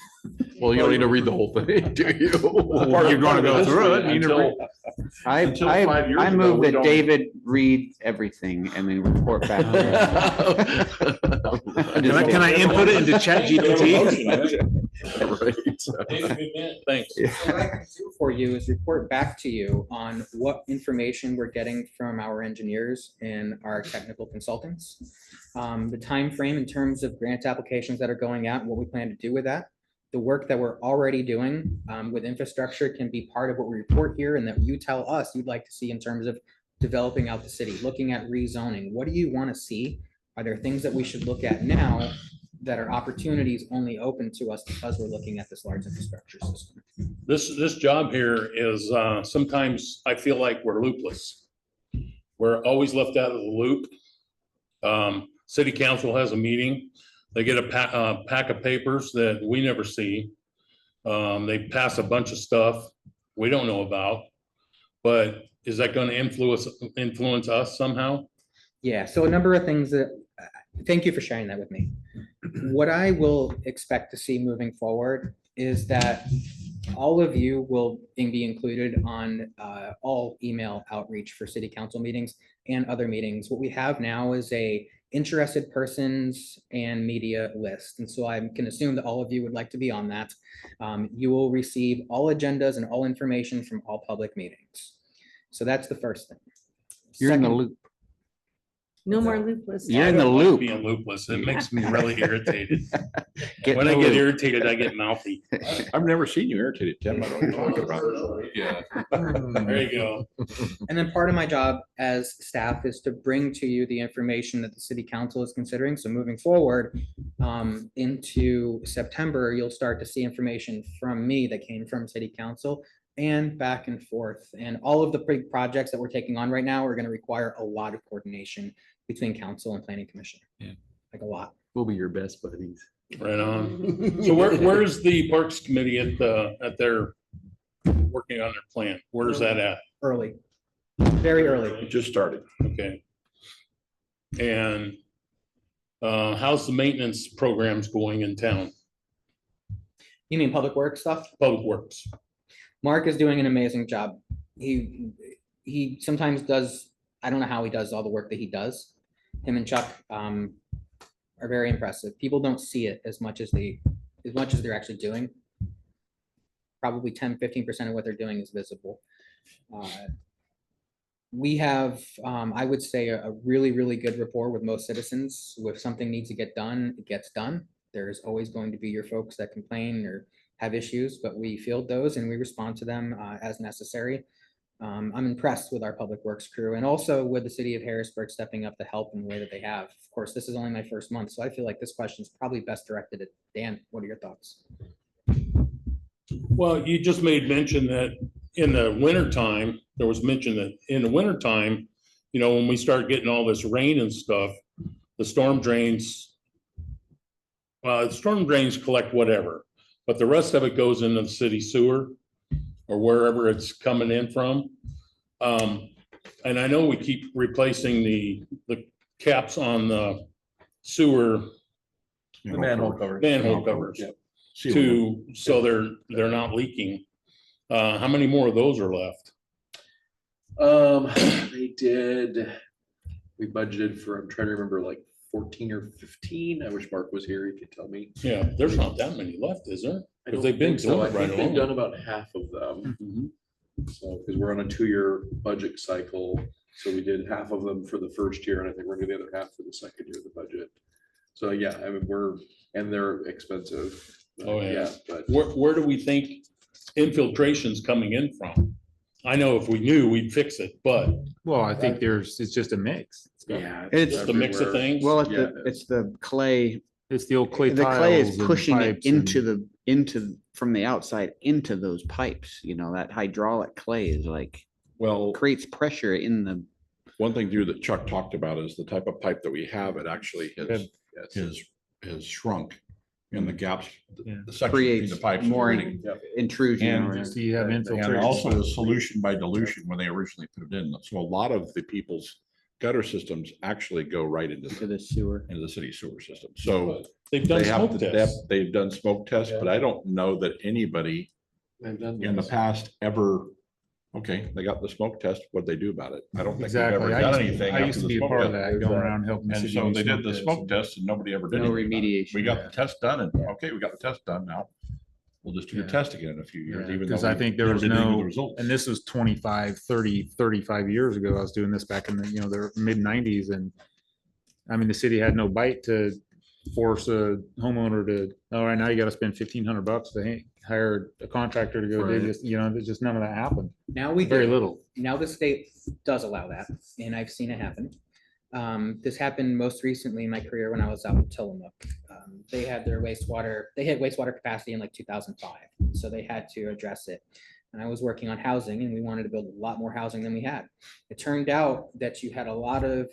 Well, you don't need to read the whole thing, do you? You're gonna go through it. You need to read- I Until 5 years ago, move we that don't- David read everything and then report back. Can I input it into Chat GPT? Thanks. What I can do for you is report back to you on what information we're getting from our engineers and our technical consultants. The time frame in terms of grant applications that are going out, and what we plan to do with that. The work that we're already doing with infrastructure can be part of what we report here and that you tell us you'd like to see in terms of developing out the city, looking at rezoning. What do you want to see? Are there things that we should look at now that are opportunities only open to us because we're looking at this large infrastructure system? This job here is, sometimes I feel like we're loopless. We're always left out of the loop. City council has a meeting. They get a pack of papers that we never see. They pass a bunch of stuff we don't know about. But is that going to influence us somehow? Yeah, so a number of things that, thank you for sharing that with me. What I will expect to see moving forward is that all of you will be included on all email outreach for city council meetings and other meetings. What we have now is a interested persons and media list. And so I can assume that all of you would like to be on that. You will receive all agendas and all information from all public meetings. So that's the first thing. You're in the Second- loop. No more loopless. You're in the I don't like loop. Being loopless, it makes me really irritated. Get When in I the get loop. irritated, I get mouthy. I've never seen you irritated, Tim. I don't know what you're talking about. Yeah. There you go. And then part of my job as staff is to bring to you the information that the city council is considering. So moving forward into September, you'll start to see information from me that came from city council and back and forth. And all of the big projects that we're taking on right now are going to require a lot of coordination between council and planning commission. Yeah. Like a lot. We'll be your best buddies. Right on. So where's the Parks Committee at their working on their plan? Where's that at? Early, very early. It just started. Okay. And how's the maintenance programs going in town? You mean public works stuff? Public Works. Mark is doing an amazing job. he sometimes does, I don't know how he does all the work that he does. Him and Chuck are very impressive. People don't see it as much as they're actually doing. Probably 10-15% of what they're doing is visible. We have, I would say, a really, really good rapport with most citizens. If something needs to get done, it gets done. There's always going to be your folks that complain or have issues, but we field those and we respond to them as necessary. I'm impressed with our public works crew and also with the city of Harrisburg stepping up to help in the way that they have. Of course, this is only my first month, so I feel like this question is probably best directed at Dan. What are your thoughts? Well, you just made mention that in the wintertime, there was mention that in the wintertime, when we start getting all this rain and stuff, the storm drains collect whatever, but the rest of it goes into the city sewer or wherever it's coming in from. And I know we keep replacing the caps on the sewer You know, Manhole covers. manhole covers seal them. so they're not leaking. How many more of those are left? They did, we budgeted for, I'm trying to remember, like 14 or 15. I wish Mark was here. He could tell me. Yeah, there's not that many left, is there? I Because don't they've been think so. doing I it right think they've along. done about half of them. Mhm. So, because we're on a 2-year budget cycle, so we did half of them for the first year, and I think we're gonna do the other half for the second year of the budget. So, yeah, I mean, and they're expensive. Oh, yeah. But Where do we think infiltration's coming in from? I know if we knew, we'd fix it, but Well, I think it's just a mix. yeah. It's just a mix of everywhere. things. Well, Yeah. it's the clay. It's the old clay The clay is tiles and pushing it pipes and- from the outside into those pipes. That hydraulic clay is like Well, creates pressure in the. one thing too that Chuck talked about is the type of pipe that we have, it actually Good. is shrunk in the gaps, Yeah. the section between Creates the pipes. more and intrusion. And or- So you have And infiltration. also the solution by dilution when they originally put it in. So a lot of the people's gutter systems actually go right into To the, the sewer. into the city sewer system. So they've done they have, smoke to- tests. they've done smoke tests, but I don't know that anybody They've done in the those. past ever, okay, they got the smoke test, what'd they do about it? I don't think they've Exactly. ever I done used anything. I after used to the be a smoke part of test. that, going around helping. the And city so do they did the tests. smoke test and nobody ever did No anything about it. remediation. We got the test done and, okay, we got the test done now. We'll just do the Yeah. test again in a few years, even though. Because I we think there never was did anything with no, the results. and this was 25, 30, 35 years ago. I was doing this back in the mid-90s, and I mean, the city had no bite to force a homeowner to, all right, now you gotta spend $1,500 to hire a contractor to go dig Right. this, there's just none of that happened. Now we Very do. little. Now the state does allow that, and I've seen it happen. This happened most recently in my career when I was out in Tillamook. They had hit wastewater capacity in like 2005, so they had to address it. And I was working on housing, and we wanted to build a lot more housing than we had. It turned out that you had a lot of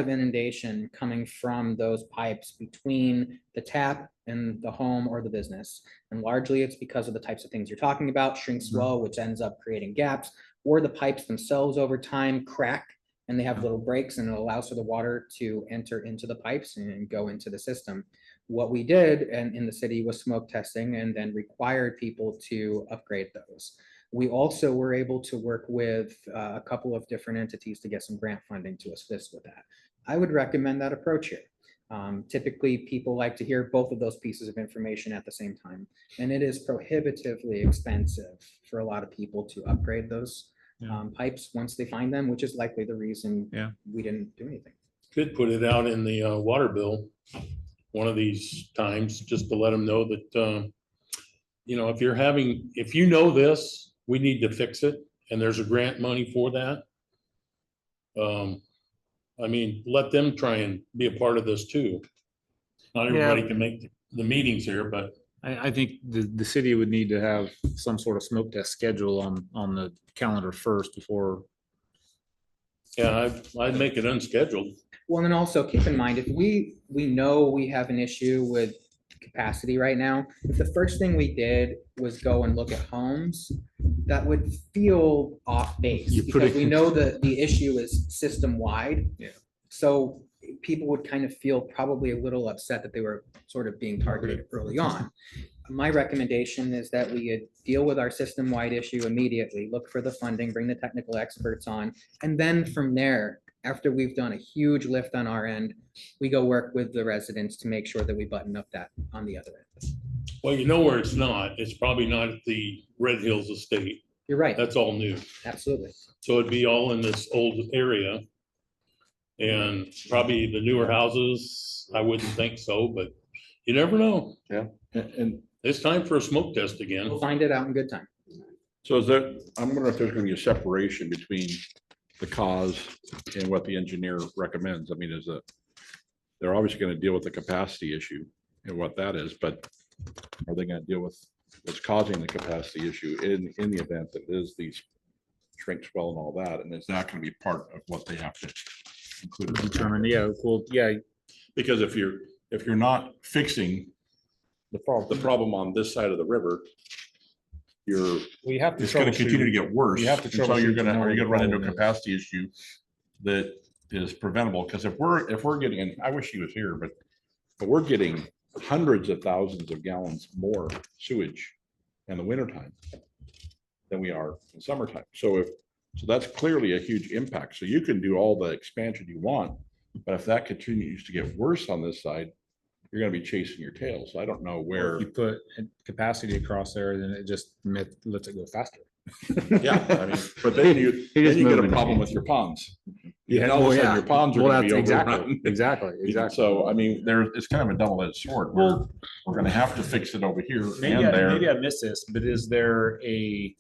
inundation coming from those pipes between the tap and the home or the business. And largely it's because of the types of things you're talking about, shrink swell, which ends up creating gaps, or the pipes themselves over time crack and they have little breaks and it allows for the water to enter into the pipes and go into the system. What we did in the city was smoke testing and then required people to upgrade those. We also were able to work with a couple of different entities to get some grant funding to assist with that. I would recommend that approach here. Typically, people like to hear both of those pieces of information at the same time, and it is prohibitively expensive for a lot of people to upgrade those pipes once they find them, which is likely the reason we didn't do anything. Could put it out in the water bill one of these times, just to let them know that, if you know this, we need to fix it, and there's a grant money for that. Let them try and be a part of this too. Not everybody can make the meetings here, but I think the city would need to have some sort of smoke test schedule on the calendar first before. yeah, I'd make it unscheduled. Well, and then also keep in mind, if we know we have an issue with capacity right now, if the first thing we did was go and look at homes, that would feel off base You put because it- we know that the issue is system wide. Yeah. So people would kind of feel probably a little upset that they were sort of being targeted early on. My recommendation is that we deal with our system-wide issue immediately, look for the funding, bring the technical experts on, and then from there, after we've done a huge lift on our end, we go work with the residents to make sure that we button up that on the other end. Well, you know where it's not. It's probably not at the Red Hills Estate. You're right, That's all new. absolutely. So it'd be all in this old area. And probably the newer houses, I wouldn't think so, but you never know. And It's time for a smoke test We'll again. find it out in good time. so is there, I'm wondering if there's gonna be a separation between the cause and what the engineer recommends. I mean, is it, they're obviously gonna deal with the capacity issue and what that is, but are they gonna deal with what's causing the capacity issue in the event that it is these shrink swell and all that? And is that gonna be part of what they have to include? in the Determine, plan? yeah, well, yeah, Because if you're not fixing the problem. the problem on this side of the river, We have to. it's gonna continue to troubleshoot. get worse. You have to And so you're troubleshoot to gonna, know are what you the gonna run into a problem is. capacity issue that is preventable? Because if we're getting, and I wish he was here, but we're getting hundreds of thousands of gallons more sewage in the wintertime than we are in summertime. So that's clearly a huge impact. So you can do all the expansion you want, but if that continues to get worse on this side, you're gonna be chasing your tail. So I don't know where. If you put capacity across there, then it just lets it go faster. Yeah, I mean, but then you You're just get a moving problem it. with your ponds. Yeah, And all of a well, sudden yeah. your ponds are Well, gonna be that's exactly, overrun. exactly. So, I mean, it's kind of a double-edged sword. We're gonna have to fix it over here Maybe and maybe there. I missed this, but is there a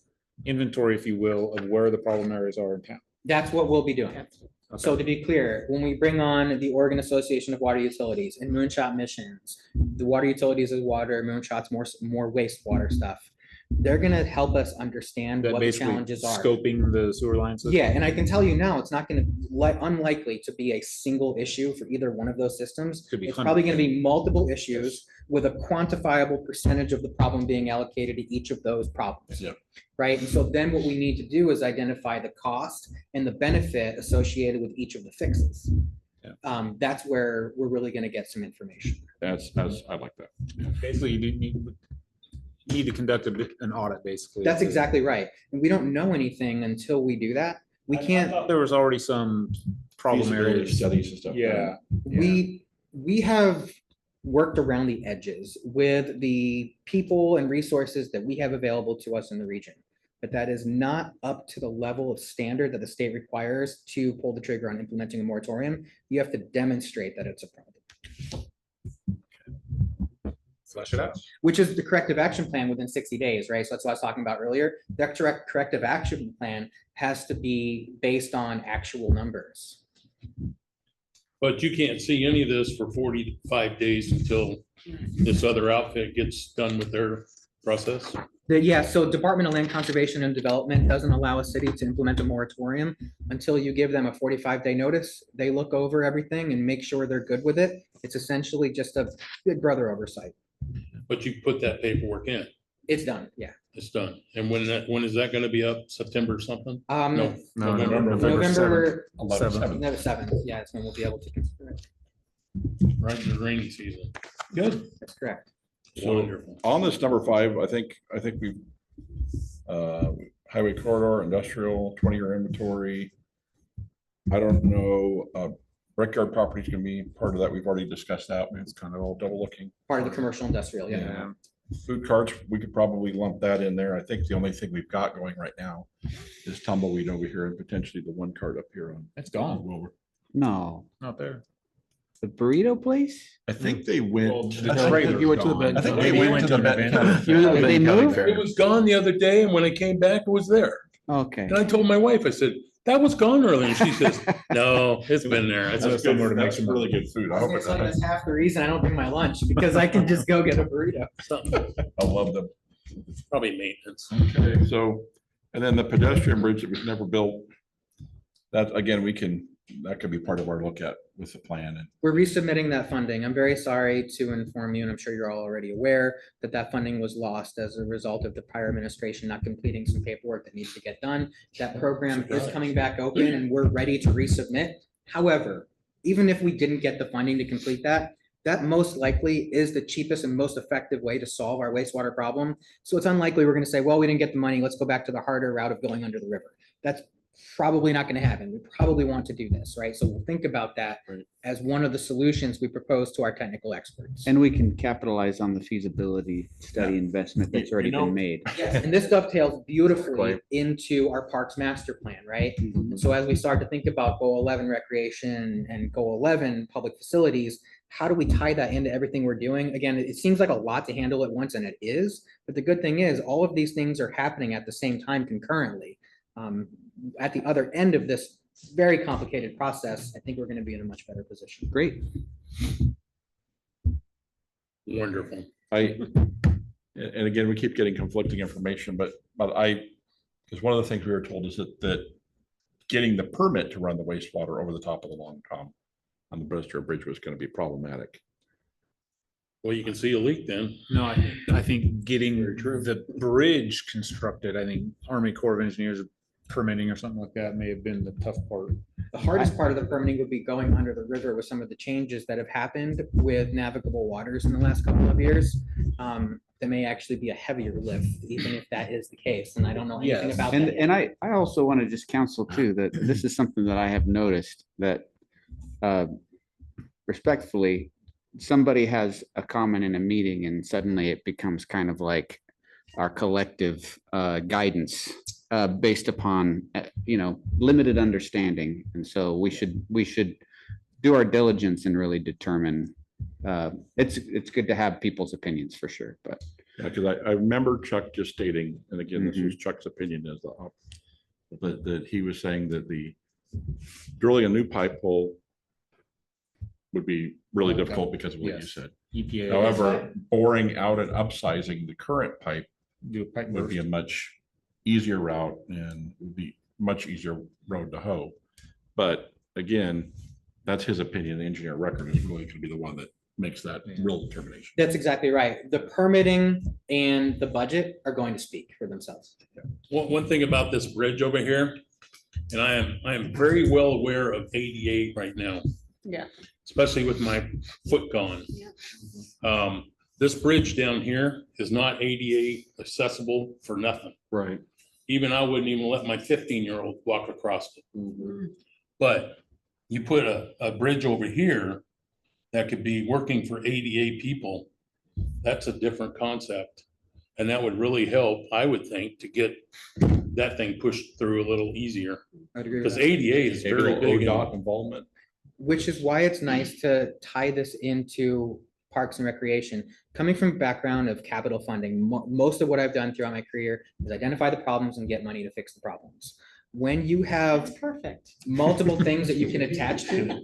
inventory, if you will, of where the problem areas are in town? That's what we'll be doing. So to be clear, when we bring on the Oregon Association of Water Utilities and Moonshot Missions, the water utilities is water, Moonshot's more wastewater stuff. They're gonna help us understand That what the basically challenges are. scoping the sewer lines? Yeah, and I can tell you now, it's not gonna, unlikely to be a single issue for either one of those systems. Could be It's probably hundreds. gonna be multiple issues with a quantifiable percentage of the problem being allocated to each of those problems. Yeah. Right, and so then what we need to do is identify the cost and the benefit associated with each of the fixes. Yeah. That's where we're really gonna get some information. That's, I like that. Basically, you need to conduct an audit, basically. That's exactly right. And we don't know anything until we do that. We can't, There was already some problem Feasibility areas. Studies and stuff. Yeah. we have worked around the edges with the people and resources that we have available to us in the region. But that is not up to the level of standard that the state requires to pull the trigger on implementing a moratorium. You have to demonstrate that it's a problem, Flesh it out. which is the corrective action plan within 60 days, right? So that's what I was talking about earlier. That corrective action plan has to be based on actual numbers. But you can't see any of this for 45 days until this other outfit gets done with their process. Yeah, so Department of Land Conservation and Development doesn't allow a city to implement a moratorium until you give them a 45-day notice. They look over everything and make sure they're good with it. It's essentially just a big brother oversight. But you put that paperwork in, It's done, yeah. it's done. And when is that gonna be up? September or something? No. No, November 11/7. November 7th, yeah, that's when we'll be able to consider it. Right in the rainy season. Good. That's correct. Wonderful. On this number 5, I think we, highway corridor, industrial, 20-year inventory. I don't know, Brickyard property is gonna be part of that. We've already discussed that. It's kind of all double looking. Part of the commercial industrial, yeah. Yeah. Food carts, we could probably lump that in there. I think the only thing we've got going right now is tumbleweed over here and potentially the one cart up here on. It's gone. Wilbur. No, Not there. the burrito place? I think they went. Well, to the the trailer you went to the gone. I think They they went went to to the the Benton Benton. County. Did they Benton County move? Fair. It was gone the other day, and when I came back, it was there. Okay. And I told my wife, I said, that was gone earlier. And she says, no, it's been there. I That's said, That's good. somewhere to make That's some really good food. I hope it's. That's half the reason I don't bring my lunch, because I can just go get a burrito. something, I love them. probably maintenance. Okay, so, and then the pedestrian bridge that was never built. That, again, that could be part of our look at with the plan and. We're resubmitting that funding. I'm very sorry to inform you, and I'm sure you're all already aware that that funding was lost as a result of the prior administration not completing some paperwork that needs to get done. That program is coming back open and we're ready to resubmit. However, even if we didn't get the funding to complete that, that most likely is the cheapest and most effective way to solve our wastewater problem. So it's unlikely we're gonna say, well, we didn't get the money, let's go back to the harder route of going under the river. That's probably not gonna happen. We probably want to do this, right? So we'll think about that Right. as one of the solutions we propose to our technical experts. And we can capitalize on the feasibility study investment that's already been made. Yes, and this dovetails beautifully Right. into our parks master plan, right? Mhm. And so as we start to think about goal 11 recreation and goal 11 public facilities, how do we tie that into everything we're doing? Again, it seems like a lot to handle at once, and it is, but the good thing is all of these things are happening at the same time concurrently. At the other end of this very complicated process, I think we're going to be in a much better position. Great. Wonderful. And again, we keep getting conflicting information, but because one of the things we were told is that getting the permit to run the wastewater over the top of the Long Tom on the Brewster Bridge was going to be problematic. Well, you can see a leak then. No, I think getting the bridge constructed, I think Army Corps of Engineers permitting or something like that may have been the tough part. The hardest part of the permitting would be going under the river with some of the changes that have happened with navigable waters in the last couple of years. There may actually be a heavier lift, even if that is the case, and I don't know anything Yes. about And, that. yet. and I also want to just counsel too, that this is something that I have noticed that respectfully, somebody has a comment in a meeting and suddenly it becomes kind of like our collective guidance based upon, limited understanding. And so we should do our diligence and really determine, it's good to have people's opinions for sure, but. Yeah, because I remember Chuck just stating, and again, this was Chuck's opinion as that he was saying that the drilling a new pipe hole would be really difficult because of what you Yes. said. EPA. However, boring out and upsizing the current pipe Do a pipe would be a burst. much easier route and would be much easier road to hoe. But again, that's his opinion. The engineer record is really going to be the one that makes that real determination. That's exactly right. The permitting and the budget are going to speak for themselves. One thing about this bridge over here, and I am very well aware of ADA right now. Yeah. Especially with my foot gone. Yeah. This bridge down here is not ADA accessible for nothing. Right. Even I wouldn't even let my 15-year-old walk across it. Mm. But you put a bridge over here that could be working for ADA people, that's a different concept. And that would really help, I would think, to get that thing pushed through a little easier. I'd agree with Because that. ADA is Maybe a very little big. ODOT involvement. Which is why it's nice to tie this into parks and recreation. Coming from a background of capital funding, most of what I've done throughout my career is identify the problems and get money to fix the problems. When you have That's perfect. multiple things that you can attach to,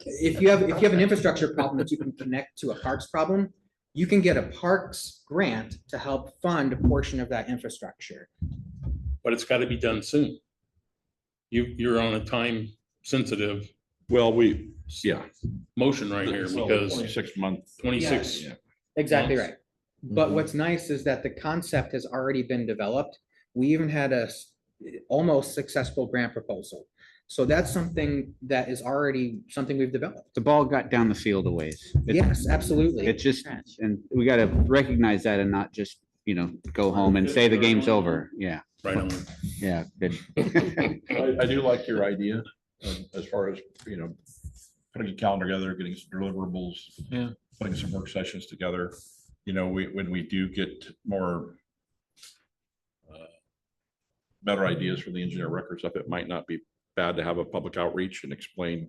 if you have an infrastructure problem that you can connect to a parks problem, you can get a parks grant to help fund a portion of that infrastructure. But it's got to be done soon. You're on a time sensitive Well, yeah. motion right here because 26 month. 26. Yeah. Exactly Months. right. But what's nice is that the concept has already been developed. We even had almost successful grant proposal. So that's something that is already something we've developed. The ball got down the field a ways. Yes, absolutely. It's just, and we gotta recognize that and not just, go home and say the game's over. Yeah, Right on. yeah, good. I do like your idea as far as, putting a calendar together, getting some deliverables. Yeah. Putting some work sessions together. When we do get more better ideas from the engineer record stuff, it might not be bad to have a public outreach and explain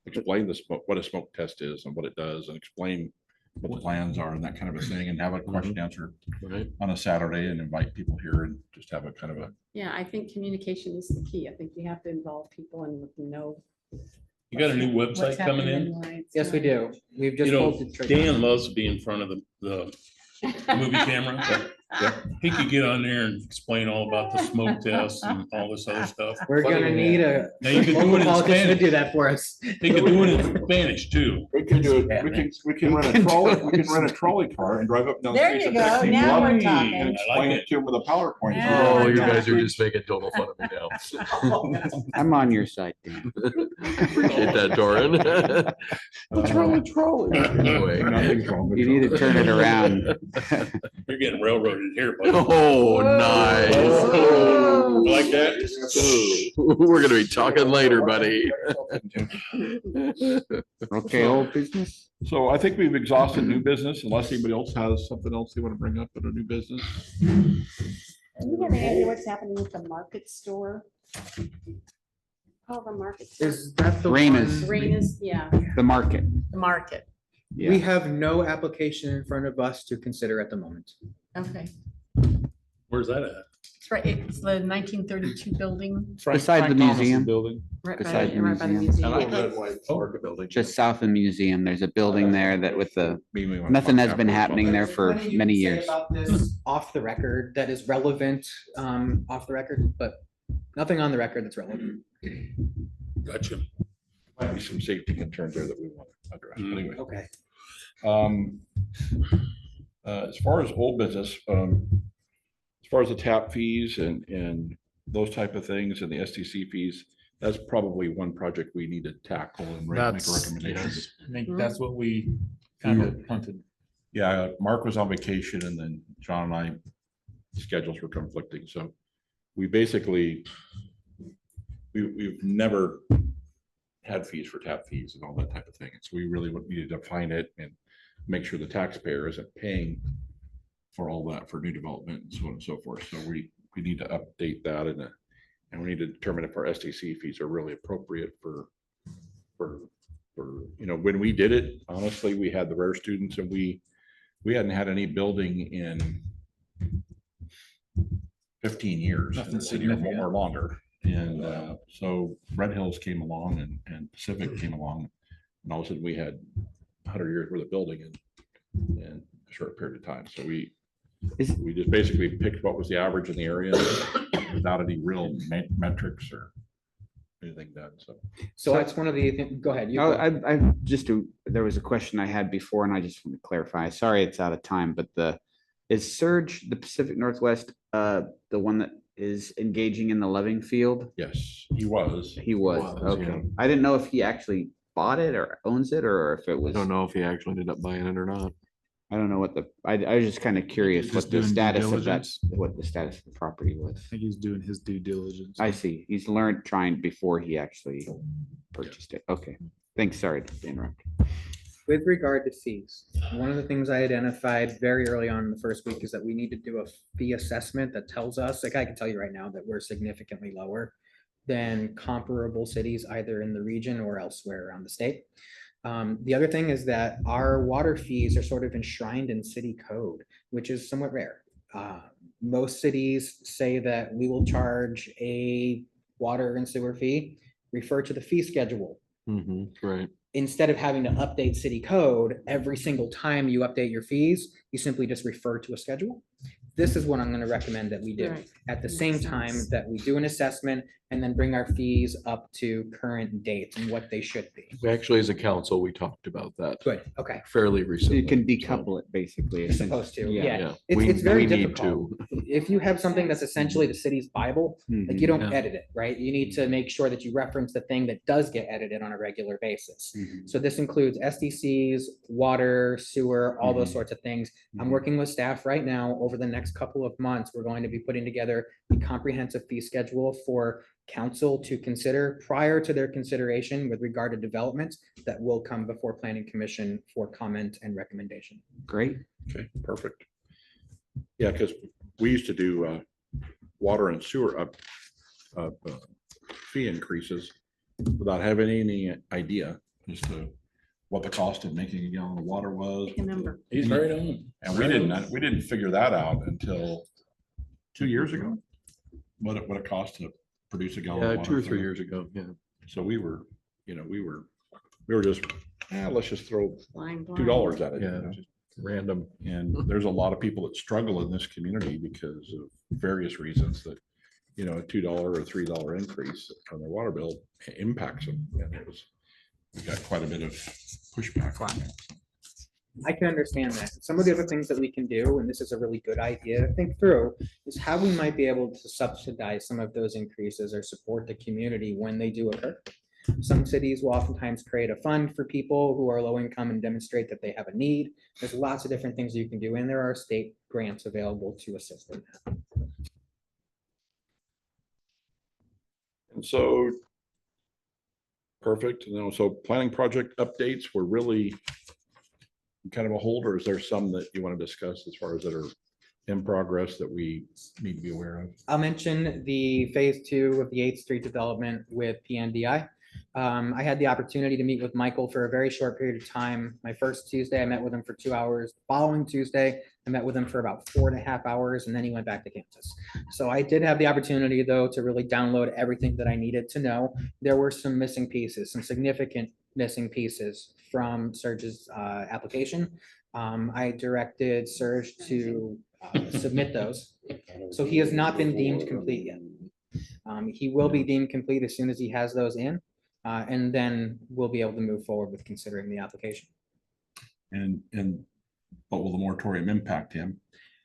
the smoke, what a smoke test is and what it does, and explain what the plans are and that kind of a thing, and have a question answered Right. on a Saturday and invite people here and just have a kind of a. Yeah, I think communication is the key. I think we have to involve people and let them know. You got a new what's website coming happening in? and why it's Yes, we not. do. We've just. You know, pulled the trigger. Dan loves to be in front of the movie camera. He could get on there and explain all about the smoke tests and all this other stuff. We're gonna need a Now you can do local it in politician to Spanish. do that for us. He could do it in Spanish too. We can do Yeah, it, we can rent a trolley, we can rent a trolley car and drive up and down. the There streets you of go. Dixie Now Bluff we're I talking. And like explain it. it to them with a PowerPoint. Yeah. Oh, we're you guys are talking. just making total fun of me now. I'm on your side, Dan. Appreciate that, Doran. Anyway. Nothing's wrong with You need to turn it around. You're getting railroaded here, buddy. Oh, nice. You like that? We're gonna be talking later, buddy. Okay, old business? So I think we've exhausted new business unless anybody else has something else they want to bring up in a new business. Do you have any idea what's happening with the market store? Oh, the market. store. Is that the Raina's. one- Serena's, yeah, The market. The market. We Yeah. have no application in front of us to consider at the moment. Okay. Where's that at? It's right, it's the 1932 building. Beside the museum. Building. Right by Beside the the right by the museum. museum. Just south of the museum, there's a building there that with the, Maybe we wanna nothing talk has been afterwards on happening that. there for Plenty you many can say years. About this off the record that is relevant, off the record, but nothing on the record that's relevant. Gotcha. Might be some safety concerns there that we want to address. But Anyway, Okay. As far as old business, as far as the tap fees and those type of things and the STC fees, that's probably one project we need to tackle and make a That's, recommendation. yes, I think that's what we kind of punted. Yeah, Mark was on vacation and then John and I schedules were conflicting, so we basically we've never had fees for tap fees and all that type of thing. So we really would need to define it and make sure the taxpayer isn't paying for all that for new development and so on and so forth. So we need to update that and we need to determine if our STC fees are really appropriate for, you know, when we did it, honestly, we had the rare students and we hadn't had any building in 15 years in Nothing the city or significant. more or longer. And so Red Hills came along and Pacific came along. And all of a sudden we had 100 years worth of building in a short period of time. So we just basically picked what was the average in the area without any real metrics or anything done. So that's one of the, go ahead. you Oh, go. I just, there was a question I had before and I just want to clarify. Sorry, it's out of time, but is Surge, the Pacific Northwest, the one that is engaging in the Loving Field? Yes, he was. He was, Was, yeah. okay. I didn't know if he actually bought it or owns it or if it I was, don't know if he actually ended up buying it or not. I don't know what I was just kind of curious Just what the doing due status of that, diligence. what the status of the property was. I think he's doing his due diligence. I see. He's learned trying before he actually purchased it. Okay. Thanks. Sorry to interrupt. With regard to fees, one of the things I identified very early on in the first week is that we need to do a fee assessment that tells us, like I can tell you right now, that we're significantly lower than comparable cities either in the region or elsewhere around the state. The other thing is that our water fees are sort of enshrined in city code, which is somewhat rare. Most cities say that we will charge a water and sewer fee, refer to the fee schedule. Right. Instead of having to update city code every single time you update your fees, you simply just refer to a schedule. This is what I'm going to recommend that we do. Right. At the Makes same time sense. that we do an assessment and then bring our fees up to current date and what they should be. Actually, as a council, we talked about that Good, okay. fairly So recently. you can so, decouple it basically. You're supposed to, Yeah. yeah. Yeah, It's very we need difficult. to. If you have something that's essentially the city's Bible, like you Mhm, don't Yeah. edit it, right? You need to make sure that you reference the thing that does get edited on a regular basis. mhm. So this includes SDCs, water, sewer, all those Mhm. sorts of things. I'm Mhm. working with staff right now. Over the next couple of months, we're going to be putting together a comprehensive fee schedule for council to consider prior to their consideration with regard to developments that will come before planning commission for comment and recommendation. Great. Okay, perfect. Yeah, because we used to do water and sewer fee increases without having any idea as to what the cost of making a gallon of water was. Pick a number. He's right on. And we didn't figure that out until 2 years ago. What it cost to produce a gallon. of Yeah, water 2 or for 3 the- years ago. Yeah. So we were just, let's just throw Blind, $2 at it. Yeah. Just Random. And there's a lot of people that struggle in this community because of various reasons that, you know, a $2 or $3 increase on their water bill impacts them. And it was, we got quite a bit of pushback on that. I can understand that. Some of the other things that we can do, and this is a really good idea to think through, is how we might be able to subsidize some of those increases or support the community when they do occur. Some cities will oftentimes create a fund for people who are low income and demonstrate that they have a need. There's lots of different things you can do, and there are state grants available to assist in that. And so. Perfect. And then so planning project updates were really kind of a hold, or is there some that you want to discuss as far as that are in progress that we need to be aware of? I'll mention the phase 2 of the 8th Street development with PNDI. I had the opportunity to meet with Michael for a very short period of time. My first Tuesday, I met with him for 2 hours. Following Tuesday, I met with him for about 4.5 hours, and then he went back to Kansas. So I did have the opportunity, though, to really download everything that I needed to know. There were some missing pieces, some significant missing pieces from Serge's application. I directed Serge to submit those. So he has not been deemed complete yet. He will be deemed complete as soon as he has those in. And then we'll be able to move forward with considering the application. But will the moratorium impact him?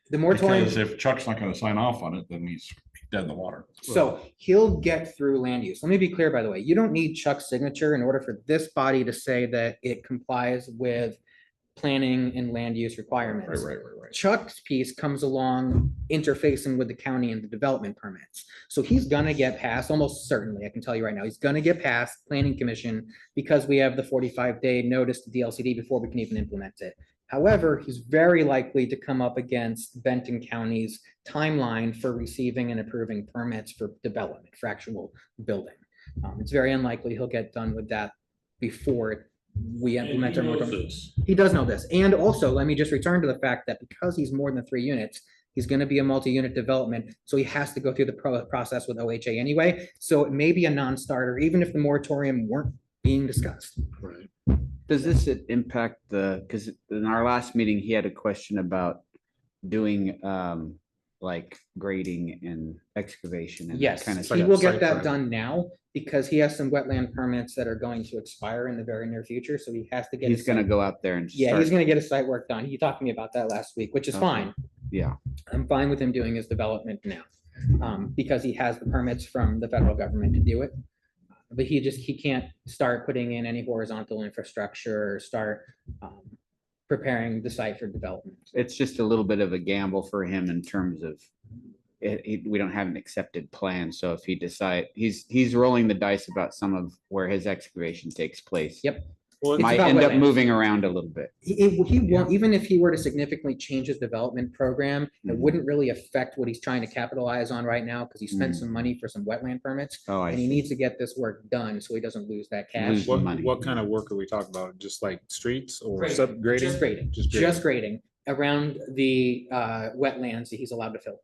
The moratorium, Because if Chuck's not gonna sign off on it, then he's dead in the water. so he'll get through land use. Let me be clear, by the way, you don't need Chuck's signature in order for this body to say that it complies with planning and land use requirements. Right. Chuck's piece comes along interfacing with the county and the development permits. So he's gonna get past, almost certainly, I can tell you right now, he's gonna get past planning commission because we have the 45-day notice to DLCD before we can even implement it. However, he's very likely to come up against Benton County's timeline for receiving and approving permits for development, for actual building. It's very unlikely he'll get done with that before we And implement he our knows moratorium. this. He does know this. And also, let me just return to the fact that because he's more than 3 units, he's going to be a multi-unit development. So he has to go through the process with OHA anyway. So it may be a non-starter, even if the moratorium weren't being discussed. Right. Does this impact because in our last meeting, he had a question about doing like grading and excavation and that Yes, kind of he stuff. will get site that prep. done now because he has some wetland permits that are going to expire in the very near future. So he has to get. He's his gonna site- go out there and Yeah, start. he's gonna get his site work done. He talked to me about that last week, which is Okay. fine. Yeah, I'm fine with him doing his development now, because he has the permits from the federal government to do it. But he can't start putting in any horizontal infrastructure or start preparing the site for development. it's just a little bit of a gamble for him in terms of we don't have an accepted plan. So if he he's rolling the dice about some of where his excavation takes place. Yep. Well, It's Might about end up wetlands. moving around a little bit. He won't, even if he were to significantly change his development program, it Mhm. wouldn't really affect what he's trying to capitalize on right now, because he spent Mhm. some money for some wetland permits. Oh, I And he see. needs to get this work done so he doesn't lose that cash. Lose What, money. what kind of work are we talking about? Just like streets or Grading. subgrading? Just grading, Just just grading around the wetlands that he's allowed to fill.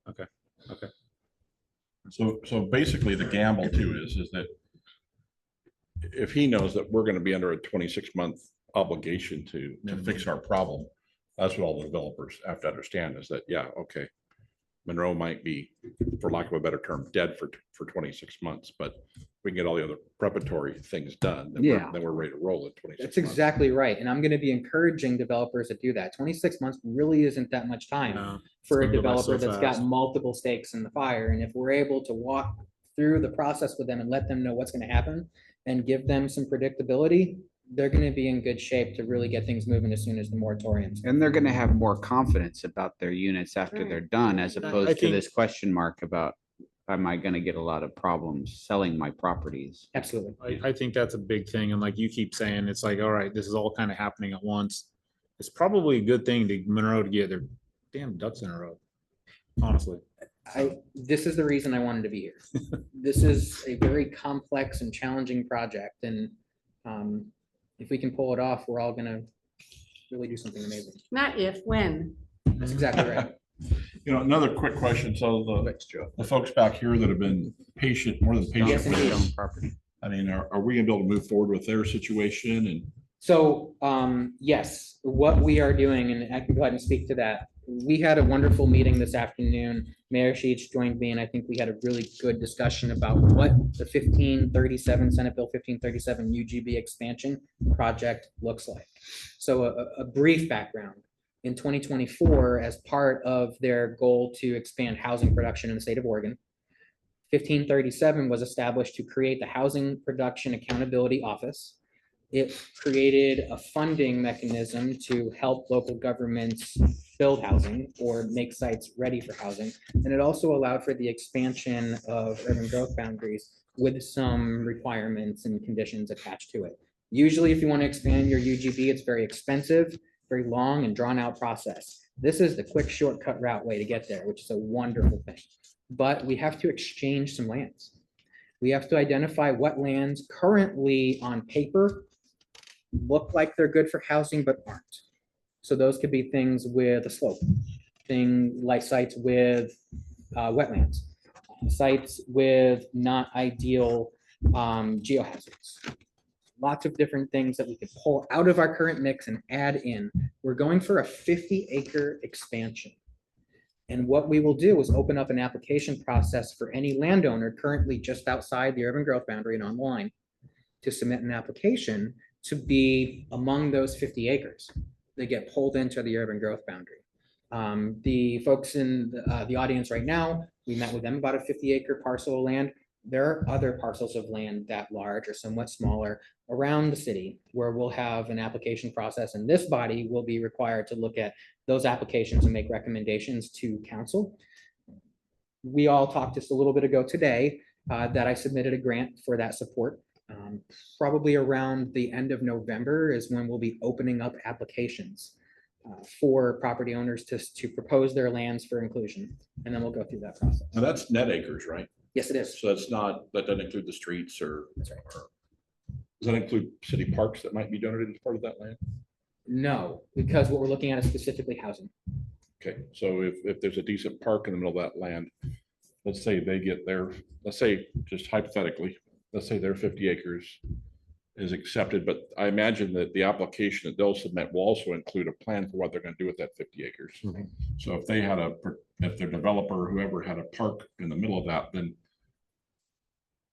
So basically the gamble too is that if he knows that we're gonna be under a 26-month obligation to fix our problem, that's what all the developers have to understand is that, yeah, okay. Monroe might be, for lack of a better term, dead for 26 months, but we can get all the other preparatory things done. Yeah. Then we're ready to roll at 26 That's months. exactly right. And I'm gonna be encouraging developers to do that. 26 months really isn't that much time No, for a gonna go by developer so that's got fast. multiple stakes in the fire. And if we're able to walk through the process with them and let them know what's gonna happen and give them some predictability, they're gonna be in good shape to really get things moving as soon as the moratoriums. And they're gonna have more confidence about their units after Right. they're done, as I opposed to think- this question mark about, am I gonna get a lot of problems selling my properties? Absolutely. I think that's a big thing. And like you keep saying, it's like, all right, this is all kind of happening at once. It's probably a good thing to Monroe to get their damn ducks in a row. Honestly. This is the reason I wanted to be here. This is a very complex and challenging project, and if we can pull it off, we're all gonna really do something amazing. Not if, when. That's exactly right. You know, another quick question. So the folks back here that have been patient, more than patient Yes, with indeed. us, Property. I mean, are we gonna be able to move forward with their situation and So, yes, what we are doing, and I can go ahead and speak to that. We had a wonderful meeting this afternoon. Mayor Sheets joined me, and I think we had a really good discussion about what the 1537, Senate Bill 1537 UGB expansion project looks like. So a brief background. In 2024, as part of their goal to expand housing production in the state of Oregon, 1537 was established to create the Housing Production Accountability Office. It created a funding mechanism to help local governments build housing or make sites ready for housing. And it also allowed for the expansion of urban growth boundaries with some requirements and conditions attached to it. Usually, if you want to expand your UGB, it's very expensive, very long and drawn out process. This is the quick shortcut route way to get there, which is a wonderful thing. But we have to exchange some lands. We have to identify what lands currently on paper look like they're good for housing but aren't. So those could be things with a slope, thing like sites with wetlands, sites with not ideal geohazards. Lots of different things that we could pull out of our current mix and add in. We're going for a 50-acre expansion. And what we will do is open up an application process for any landowner currently just outside the urban growth boundary and on the line to submit an application to be among those 50 acres. They get pulled into the urban growth boundary. The folks in the audience right now, we met with them about a 50-acre parcel of land. There are other parcels of land that large or somewhat smaller around the city where we'll have an application process, and this body will be required to look at those applications and make recommendations to council. We all talked just a little bit ago today that I submitted a grant for that support. Probably around the end of November is when we'll be opening up applications for property owners to propose their lands for inclusion. And then we'll go through that process. Now that's net acres, right? Yes, it is. So that's not, that doesn't include the streets or. That's right. or- Does that include city parks that might be donated as part of that land? No, because what we're looking at is specifically housing. Okay, so if there's a decent park in the middle of that land, let's say they get their, let's say, just hypothetically, let's say their 50 acres is accepted, but I imagine that the application that they'll submit will also include a plan for what they're gonna do with that 50 acres. Mhm. So if they had if their developer, whoever had a park in the middle of that, then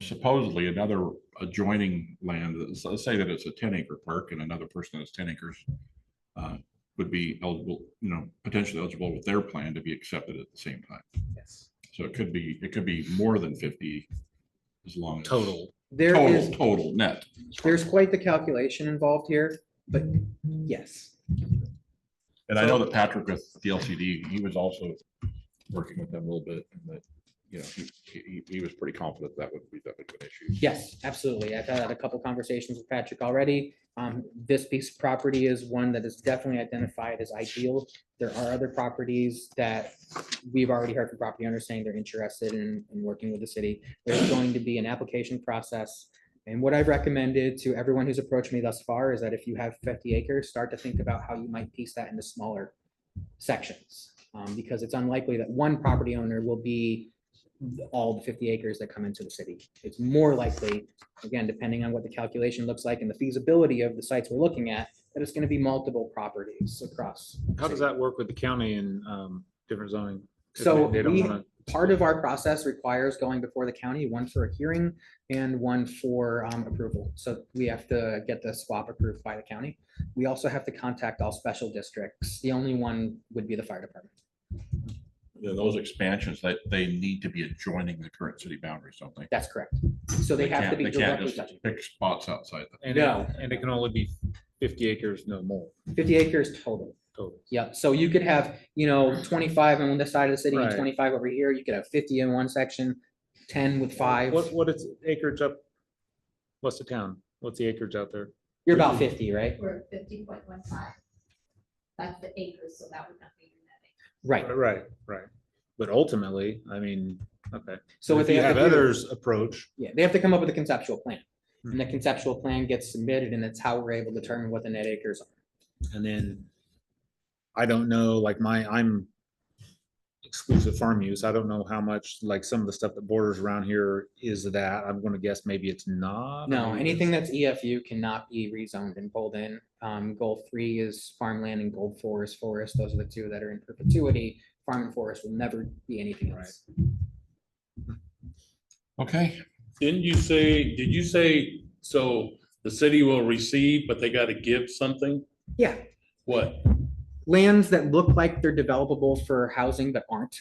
supposedly another adjoining land, let's say that it's a 10-acre park and another person that's 10 acres would be eligible, potentially eligible with their plan to be accepted at the same time. Yes. So it could be more than 50 as long as. Total. Total net. There's quite the calculation involved here, but yes. And I know that Patrick with the LCD, he was also working with them a little bit, and that, he was pretty confident that would be an issue. Yes, absolutely. I've had a couple conversations with Patrick already. This piece of property is one that is definitely identified as ideal. There are other properties that we've already heard from property owners saying they're interested in working with the city. There's going to be an application process. And what I've recommended to everyone who's approached me thus far is that if you have 50 acres, start to think about how you might piece that into smaller sections. Because it's unlikely that one property owner will be all the 50 acres that come into the city. It's more likely, again, depending on what the calculation looks like and the feasibility of the sites we're looking at, that it's going to be multiple properties across. How does that work with the county and different zoning? If So they don't we, wanna- part of our process requires going before the county, one for a hearing and one for approval. So we have to get the swap approved by the county. We also have to contact all special districts. The only one would be the fire department. Those expansions, that they need to be adjoining the current city boundaries, don't they? That's correct. So they have to be They can't directly just touching. pick spots outside. And No. and it can only be 50 acres, no more 50 acres total. total. Yeah, so you could have, 25 on this side of the city and Right. 25 over here. You could have 50 in one section, 10 with 5. What is acreage up west of town? What's the acreage out there? You're about 50, right? We're at 50.15. That's the acres, so that would not be your net acre. Right. Right. But ultimately, I mean, okay. So what If they you have have to do- others approach, Yeah, they have to come up with a conceptual plan. And the conceptual plan gets submitted, and that's how we're able to determine what the net acres are. and then I don't know, like I'm exclusive farm use. I don't know how much, like some of the stuff that borders around here is that. I'm gonna guess maybe it's not. No, anything that's EFU cannot be rezoned and pulled in. Goal 3 is farmland and goal 4 is forest. Those are the two that are in perpetuity. Farm and forest will never be anything else. Okay, Did you say, so the city will receive, but they gotta give something? Yeah, What? lands that look like they're developable for housing but aren't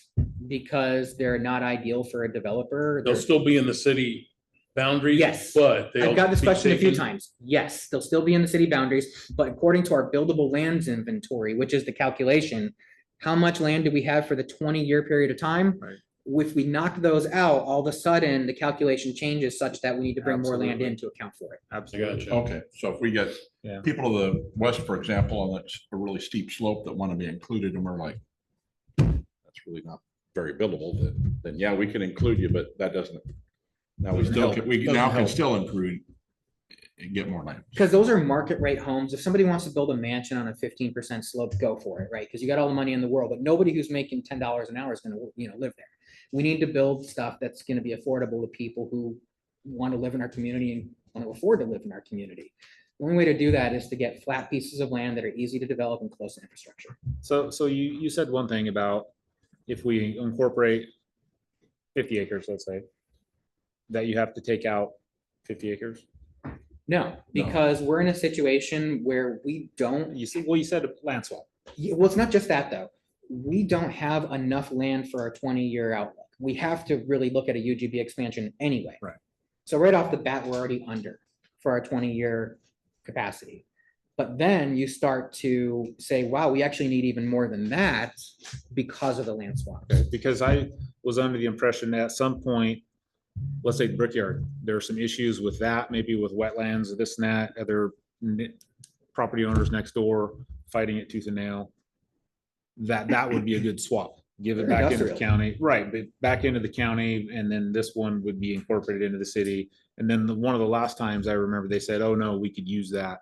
because they're not ideal for a developer. They'll They're- still be in the city boundaries? Yes. But they'll I've got this be question a few taken- times. Yes, they'll still be in the city boundaries, but according to our buildable lands inventory, which is the calculation, how much land do we have for the 20-year period of time? Right. If we knock those out, all of a sudden, the calculation changes such that we need to bring more land Absolutely. in to account for it. I Absolutely. gotcha. okay, so if we get Yeah. people to the west, for example, on that's a really steep slope that want to be included, and we're like, that's really not very buildable, then yeah, we can include you, but that doesn't. Now we Doesn't still, help. can we Doesn't now can help. still improve and get more land. Because those are market rate homes. If somebody wants to build a mansion on a 15% slope, go for it, right? Because you got all the money in the world, but nobody who's making $10 an hour is gonna, live there. We need to build stuff that's gonna be affordable to people who want to live in our community and want to afford to live in our community. The only way to do that is to get flat pieces of land that are easy to develop and close to infrastructure. So you said one thing about if we incorporate 50 acres, let's say, that you have to take out 50 acres. No, because we're in a situation where we don't, You see, well, you said a land swap. well, it's not just that, though. We don't have enough land for our 20-year outlook. We have to really look at a UGB expansion anyway. Right. So right off the bat, we're already under for our 20-year capacity. But then you start to say, wow, we actually need even more than that because of the land swap. Because I was under the impression that at some point, let's say Brickyard, there are some issues with that, maybe with wetlands, this and that, other property owners next door fighting it tooth and nail. That would be a good swap. Give it They're back into the industrial. county, right, but back into the county, and then this one would be incorporated into the city. And then one of the last times I remember they said, oh, no, we could use that.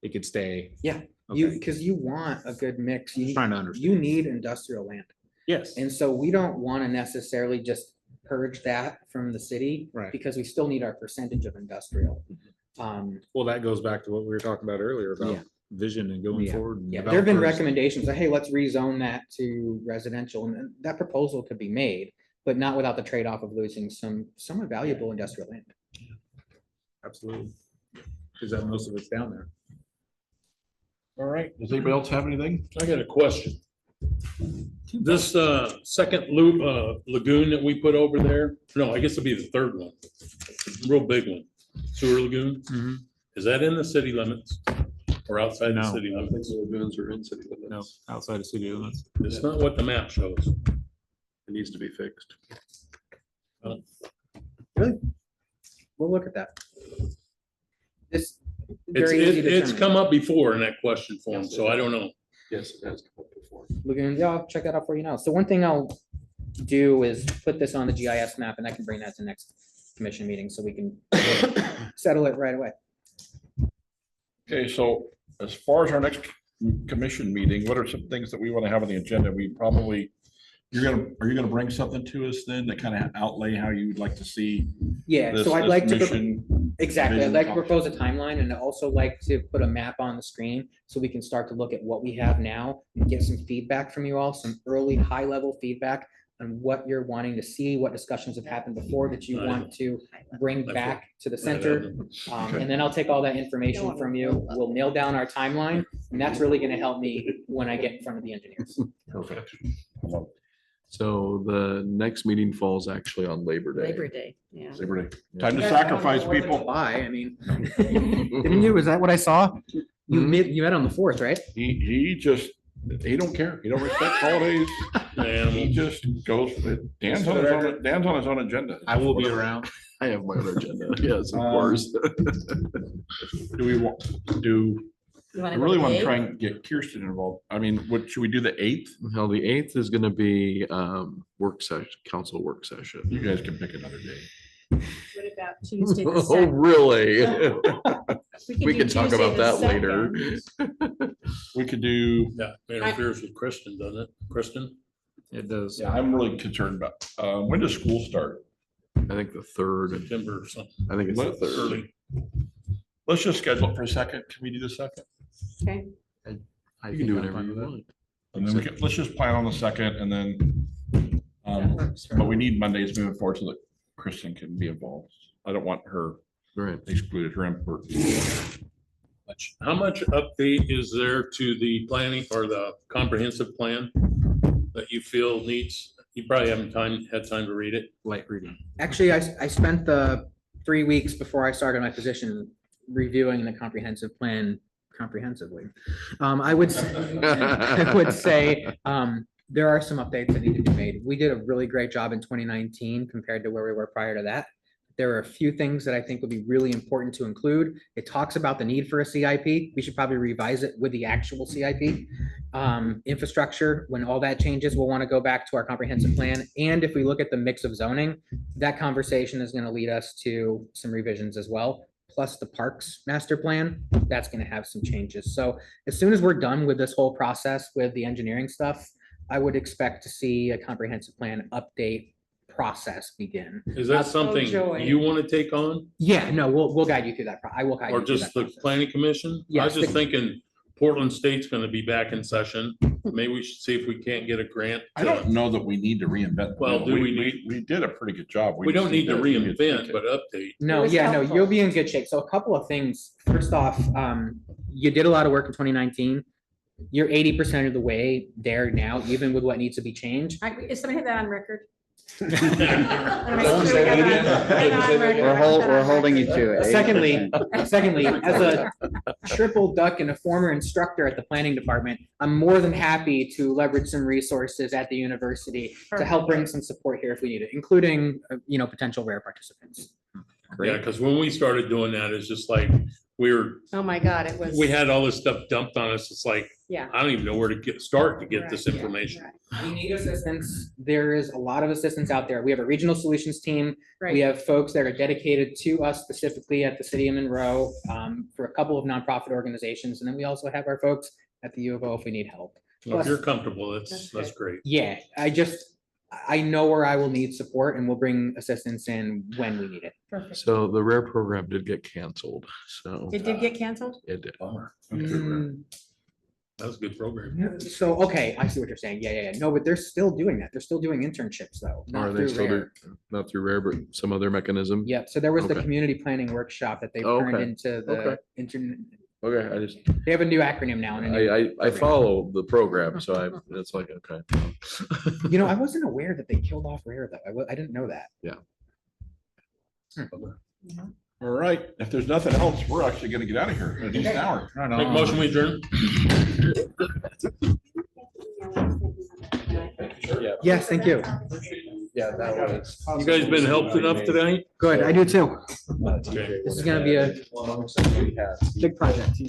It could stay. Yeah, Okay. because you want a good mix. You, Trying to understand. you need industrial land. Yes, And so we don't want to necessarily just purge that from the city. Right. Because we still need our percentage of industrial. well, that goes back to what we were talking about earlier about Yeah. vision and going Yeah. forward. and Yeah, there have been developers. recommendations that, hey, let's rezone that to residential, and that proposal could be made, but not without the trade-off of losing some somewhat valuable industrial land. Absolutely. Because that most of it's down there. All right, does anybody else have anything? I got a question. This second loop lagoon that we put over there, no, I guess it'll be the third one. Real big one, sewer lagoon. Is that in the city limits or outside the No. city I think limits? the lagoons are in city No, limits. outside of city limits. It's not what the map shows. It needs to be fixed. We'll look at that. This. It's, very easy to it's determine. come up before in that question form, so I don't know. Yes, it has come up before. Lagoon, yeah, I'll check that out for you now. So one thing I'll do is put this on the GIS map, and I can bring that to next commission meeting, so we can settle it right away. Okay, so as far as our next commission meeting, what are some things that we want to have on the agenda? We probably, are you gonna bring something to us then that kind of outlay how you would like to see Yeah, this, so I'd this like to. mission? Exactly. I'd vision like to function. propose a timeline and I'd also like to put a map on the screen so we can start to look at what we have now and get some feedback from you all, some early high level feedback on what you're wanting to see, what discussions have happened before that you want to bring back to the center. And then I'll take all that information from you. We'll nail down our timeline, and that's really gonna help me when I get in front of the engineers. Perfect. So the next meeting falls actually on Labor Day. Labor Day, yeah. Labor Day. Time to sacrifice people. Why? I mean, didn't you? Is that what I saw? You met on the 4th, right? He just, he don't care. He don't respect holidays. He Animal. just goes with, Dan's on his own agenda. I will be around. I have my own agenda. Yes, of Um, course. Do we want, You I wanna go really want to to try and get Kirsten involved. I mean, what, should we do the 8th? Now, the 8th is gonna be work session, council work session. You guys can pick another day. What about Tuesday the Oh, second? really? We do can talk Tuesday about the that later. 2nd. We could do, Yeah, it interferes with Kristen, doesn't it? Kristen? It does. Yeah, I'm really concerned about, when does school start? I think the third, September or something. I think it's the Let's- third. Early. Let's just schedule it for a second. Can we do the second? Okay. I You can think do I'm whatever fine you with that. want. And then we can, let's just plan on the second and then, That works for but me. we need Mondays moving forward so that Kristen can be involved. I don't want her Right. excluded, her input. How much update is there to the planning or the comprehensive plan that you feel needs? You probably haven't had time to read it. Light reading. Actually, I spent the 3 weeks before I started my position reviewing the comprehensive plan comprehensively. I would, I would say, there are some updates that need to be made. We did a really great job in 2019 compared to where we were prior to that. There are a few things that I think would be really important to include. It talks about the need for a CIP. We should probably revise it with the actual CIP. Infrastructure, when all that changes, we'll want to go back to our comprehensive plan. And if we look at the mix of zoning, that conversation is going to lead us to some revisions as well. Plus the parks master plan, that's going to have some changes. So as soon as we're done with this whole process with the engineering stuff, I would expect to see a comprehensive plan update process begin. Is that something joy. you want to take on Yeah, no, we'll guide you through that. I will guide you or through just that the process. planning commission? I was Yes, just the- thinking Portland State's gonna be back in session. Maybe we should see if we can't get a grant. I don't know that we need to reinvent. the Well, wheel. do we need- We did a pretty good job. We don't need to just reinvent, tweak it. but update. No, It was yeah, no, helpful. you'll be in good shape. So a couple of things. First off, you did a lot of work in 2019. You're 80% of the way there now, even with what needs to be changed. Is somebody have that on record? Don't say it again. We're holding you to it. Secondly, as a triple duck and a former instructor at the planning department, I'm more than happy to leverage some resources at the university to help bring some support here if we need it, including, potential rare participants. Yeah, because when we started doing that, it's just like, Oh, my God, it was. we had all this stuff dumped on us. It's like, Yeah. I don't even know where to start to get this Right, yeah, information. right. We need assistance. There is a lot of assistance out there. We have a regional solutions team. We Right. have folks that are dedicated to us specifically at the city of Monroe for a couple of nonprofit organizations. And then we also have our folks at the U of O if we need help. Well, If you're comfortable, that's That's great. Yeah, I know where I will need support and we'll bring assistance in when we need it. Perfect. So the rare program did get canceled, so It did get canceled? it did. That was a good program. So, okay, I see what you're saying. Yeah. No, but they're still doing that. They're still doing internships though. Are not they through still, Rare. not through rare, but some other mechanism? Yep. So there was the Okay. community planning workshop that they Oh, turned okay. into the Okay. internet. Okay, I just, They have a new acronym now. And a new I follow the program, so it's like, okay. I wasn't aware that they killed off Rare though. I didn't know that. All right, if there's nothing else, we're actually gonna get out of here in a decent hour. Right Make on. motion, we adjourn. Yes, thank you. Yeah, that was. You guys been helped enough tonight? Good. I do too. Okay. This is gonna be a big project. So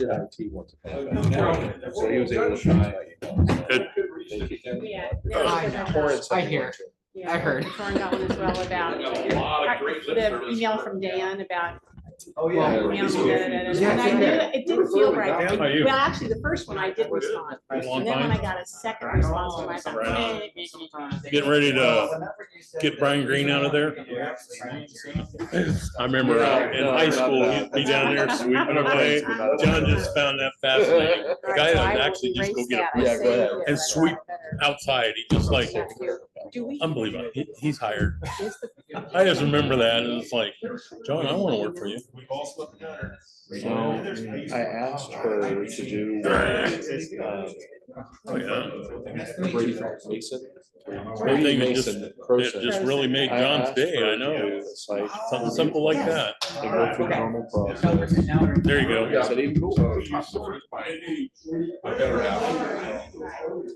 he was able to shine. Good. Yeah. I hear. Yeah, I heard. Lauren got one as well about the email from Dan about. Oh, yeah. And I knew it didn't feel right. How are you? Well, actually, the first one I did respond. A long And then when I time. got a second response from my son. Right. Getting ready to get Brian Green out of there. I remember in high school, he'd be down there sweeping away. John just found that fascinating. The guy that actually just go get a Yeah, go ahead. and sweep outside. He just like, Do we? unbelievable. He's hired. I just remember that and it's like, John, I want to work for you. So I asked her to do. Oh, yeah. Brady Mason. Everything that just, it just really made John's day. I know. Something simple like that. There you go.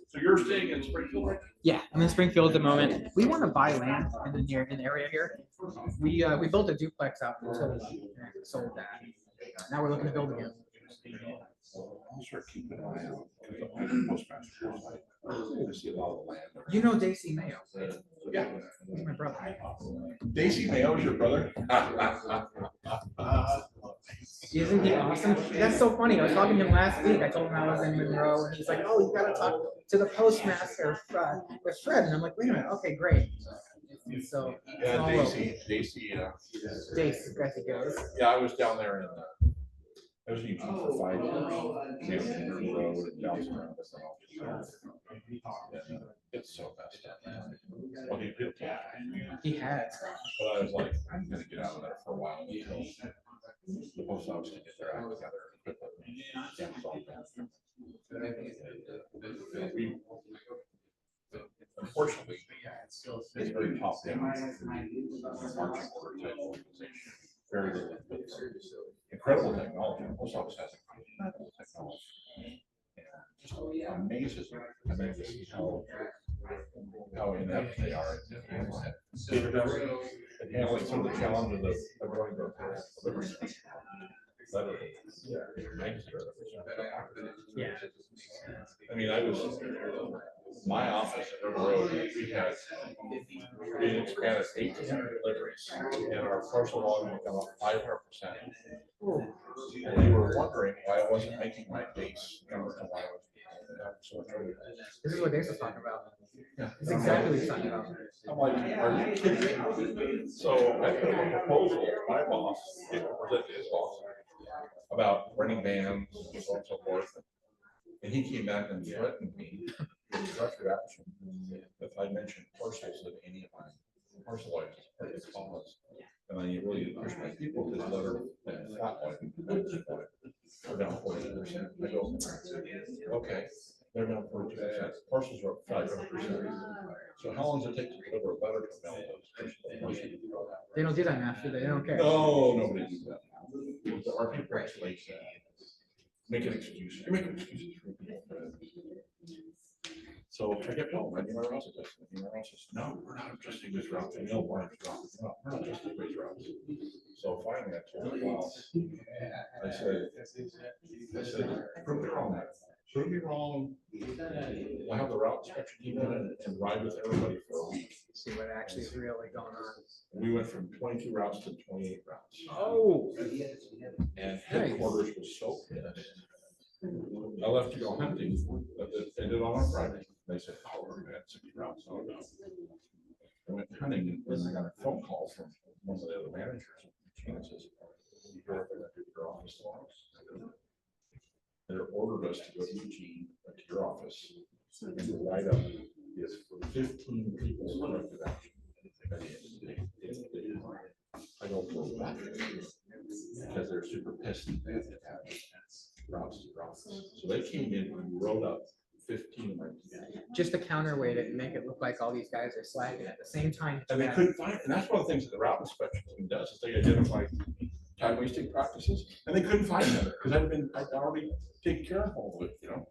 So you're staying in Springfield? Yeah, I'm in Springfield at the moment. We want to buy land in the area here. We built a duplex out until we sold that. Now we're looking to build again. I'll start keeping an eye out. I see a lot of land. You know Daisy Mayo. Yeah. He's my brother. Daisy Mayo's your brother? Isn't he awesome? That's so funny. I was talking to him last week. I told him I was in Monroe and he's like, oh, you gotta talk to the postmaster with Fred. And I'm like, wait a minute. Okay, great. And so. Yeah, all over. Daisy, Daisy, I think it was. yeah, I was down there in, I was in Eugene for 5 years. Hampton Road and Johnson Road. And, it's so messed up. Well, he'll take it. He has. But I was like, I'm gonna get out of there for a while until the post office can get their act together. and put the stamps on that. Unfortunately, it's very top down. Marching order type organization. Very little. Incredible technology. The post office has incredible technology. And just amazes me. I mean, this is how inept they are at handling it. And handling some of the challenges of running their delivery. Yeah. I mean, I was, my office at River Road, we expanded 1,800 deliveries and our parcel volume went up 500%. And we were wondering why I wasn't making my base number and why I was. This is what Dave was talking about. Yeah. It's exactly what he's talking about. I'm like, are you kidding me? So I put a proposal to my boss, or his boss, about running bans and so on and so forth. And he came back and threatened me with directive action if I mentioned parcels of any of my parcel items or the cause. And then you really push my people to the letter and flat one. We're down 40%. I go, okay, they're down 42%. Parcels are up 500%. So how long does it take to deliver a letter to mail those? They don't do that now, do they? They don't care. No, nobody does that. Our people actually make an excuse. You make excuses for people. So I get told, anywhere else is anywhere else is, no, we're not adjusting this route. No, we're not adjusting these routes. So finally I told the boss, I said, prove me wrong. Prove me wrong. I have the route inspection team in it and ride with everybody for a week. See what actually is really going on. We went from 22 routes to 28 routes. Oh. And headquarters was so pissed. I left to go hunting, but they did it on a Friday. They said, oh, we're gonna have 60 routes. Oh, no. I went hunting and I got a phone call from one of the other managers. She says, you heard they're gonna do your office tomorrow? They ordered us to go to Eugene, to your office, and write up this 15 people's corrective action. I go for what? Because they're super pissed that they have to have routes to your office. So they came in and wrote up 15 of my. Just to counterweight it and make it look like all these guys are slacking at the same time. And they couldn't find it. And that's one of the things that the route inspection team does, is they identify time wasting practices, and they couldn't find it because I'd already taken care of all of it, you know?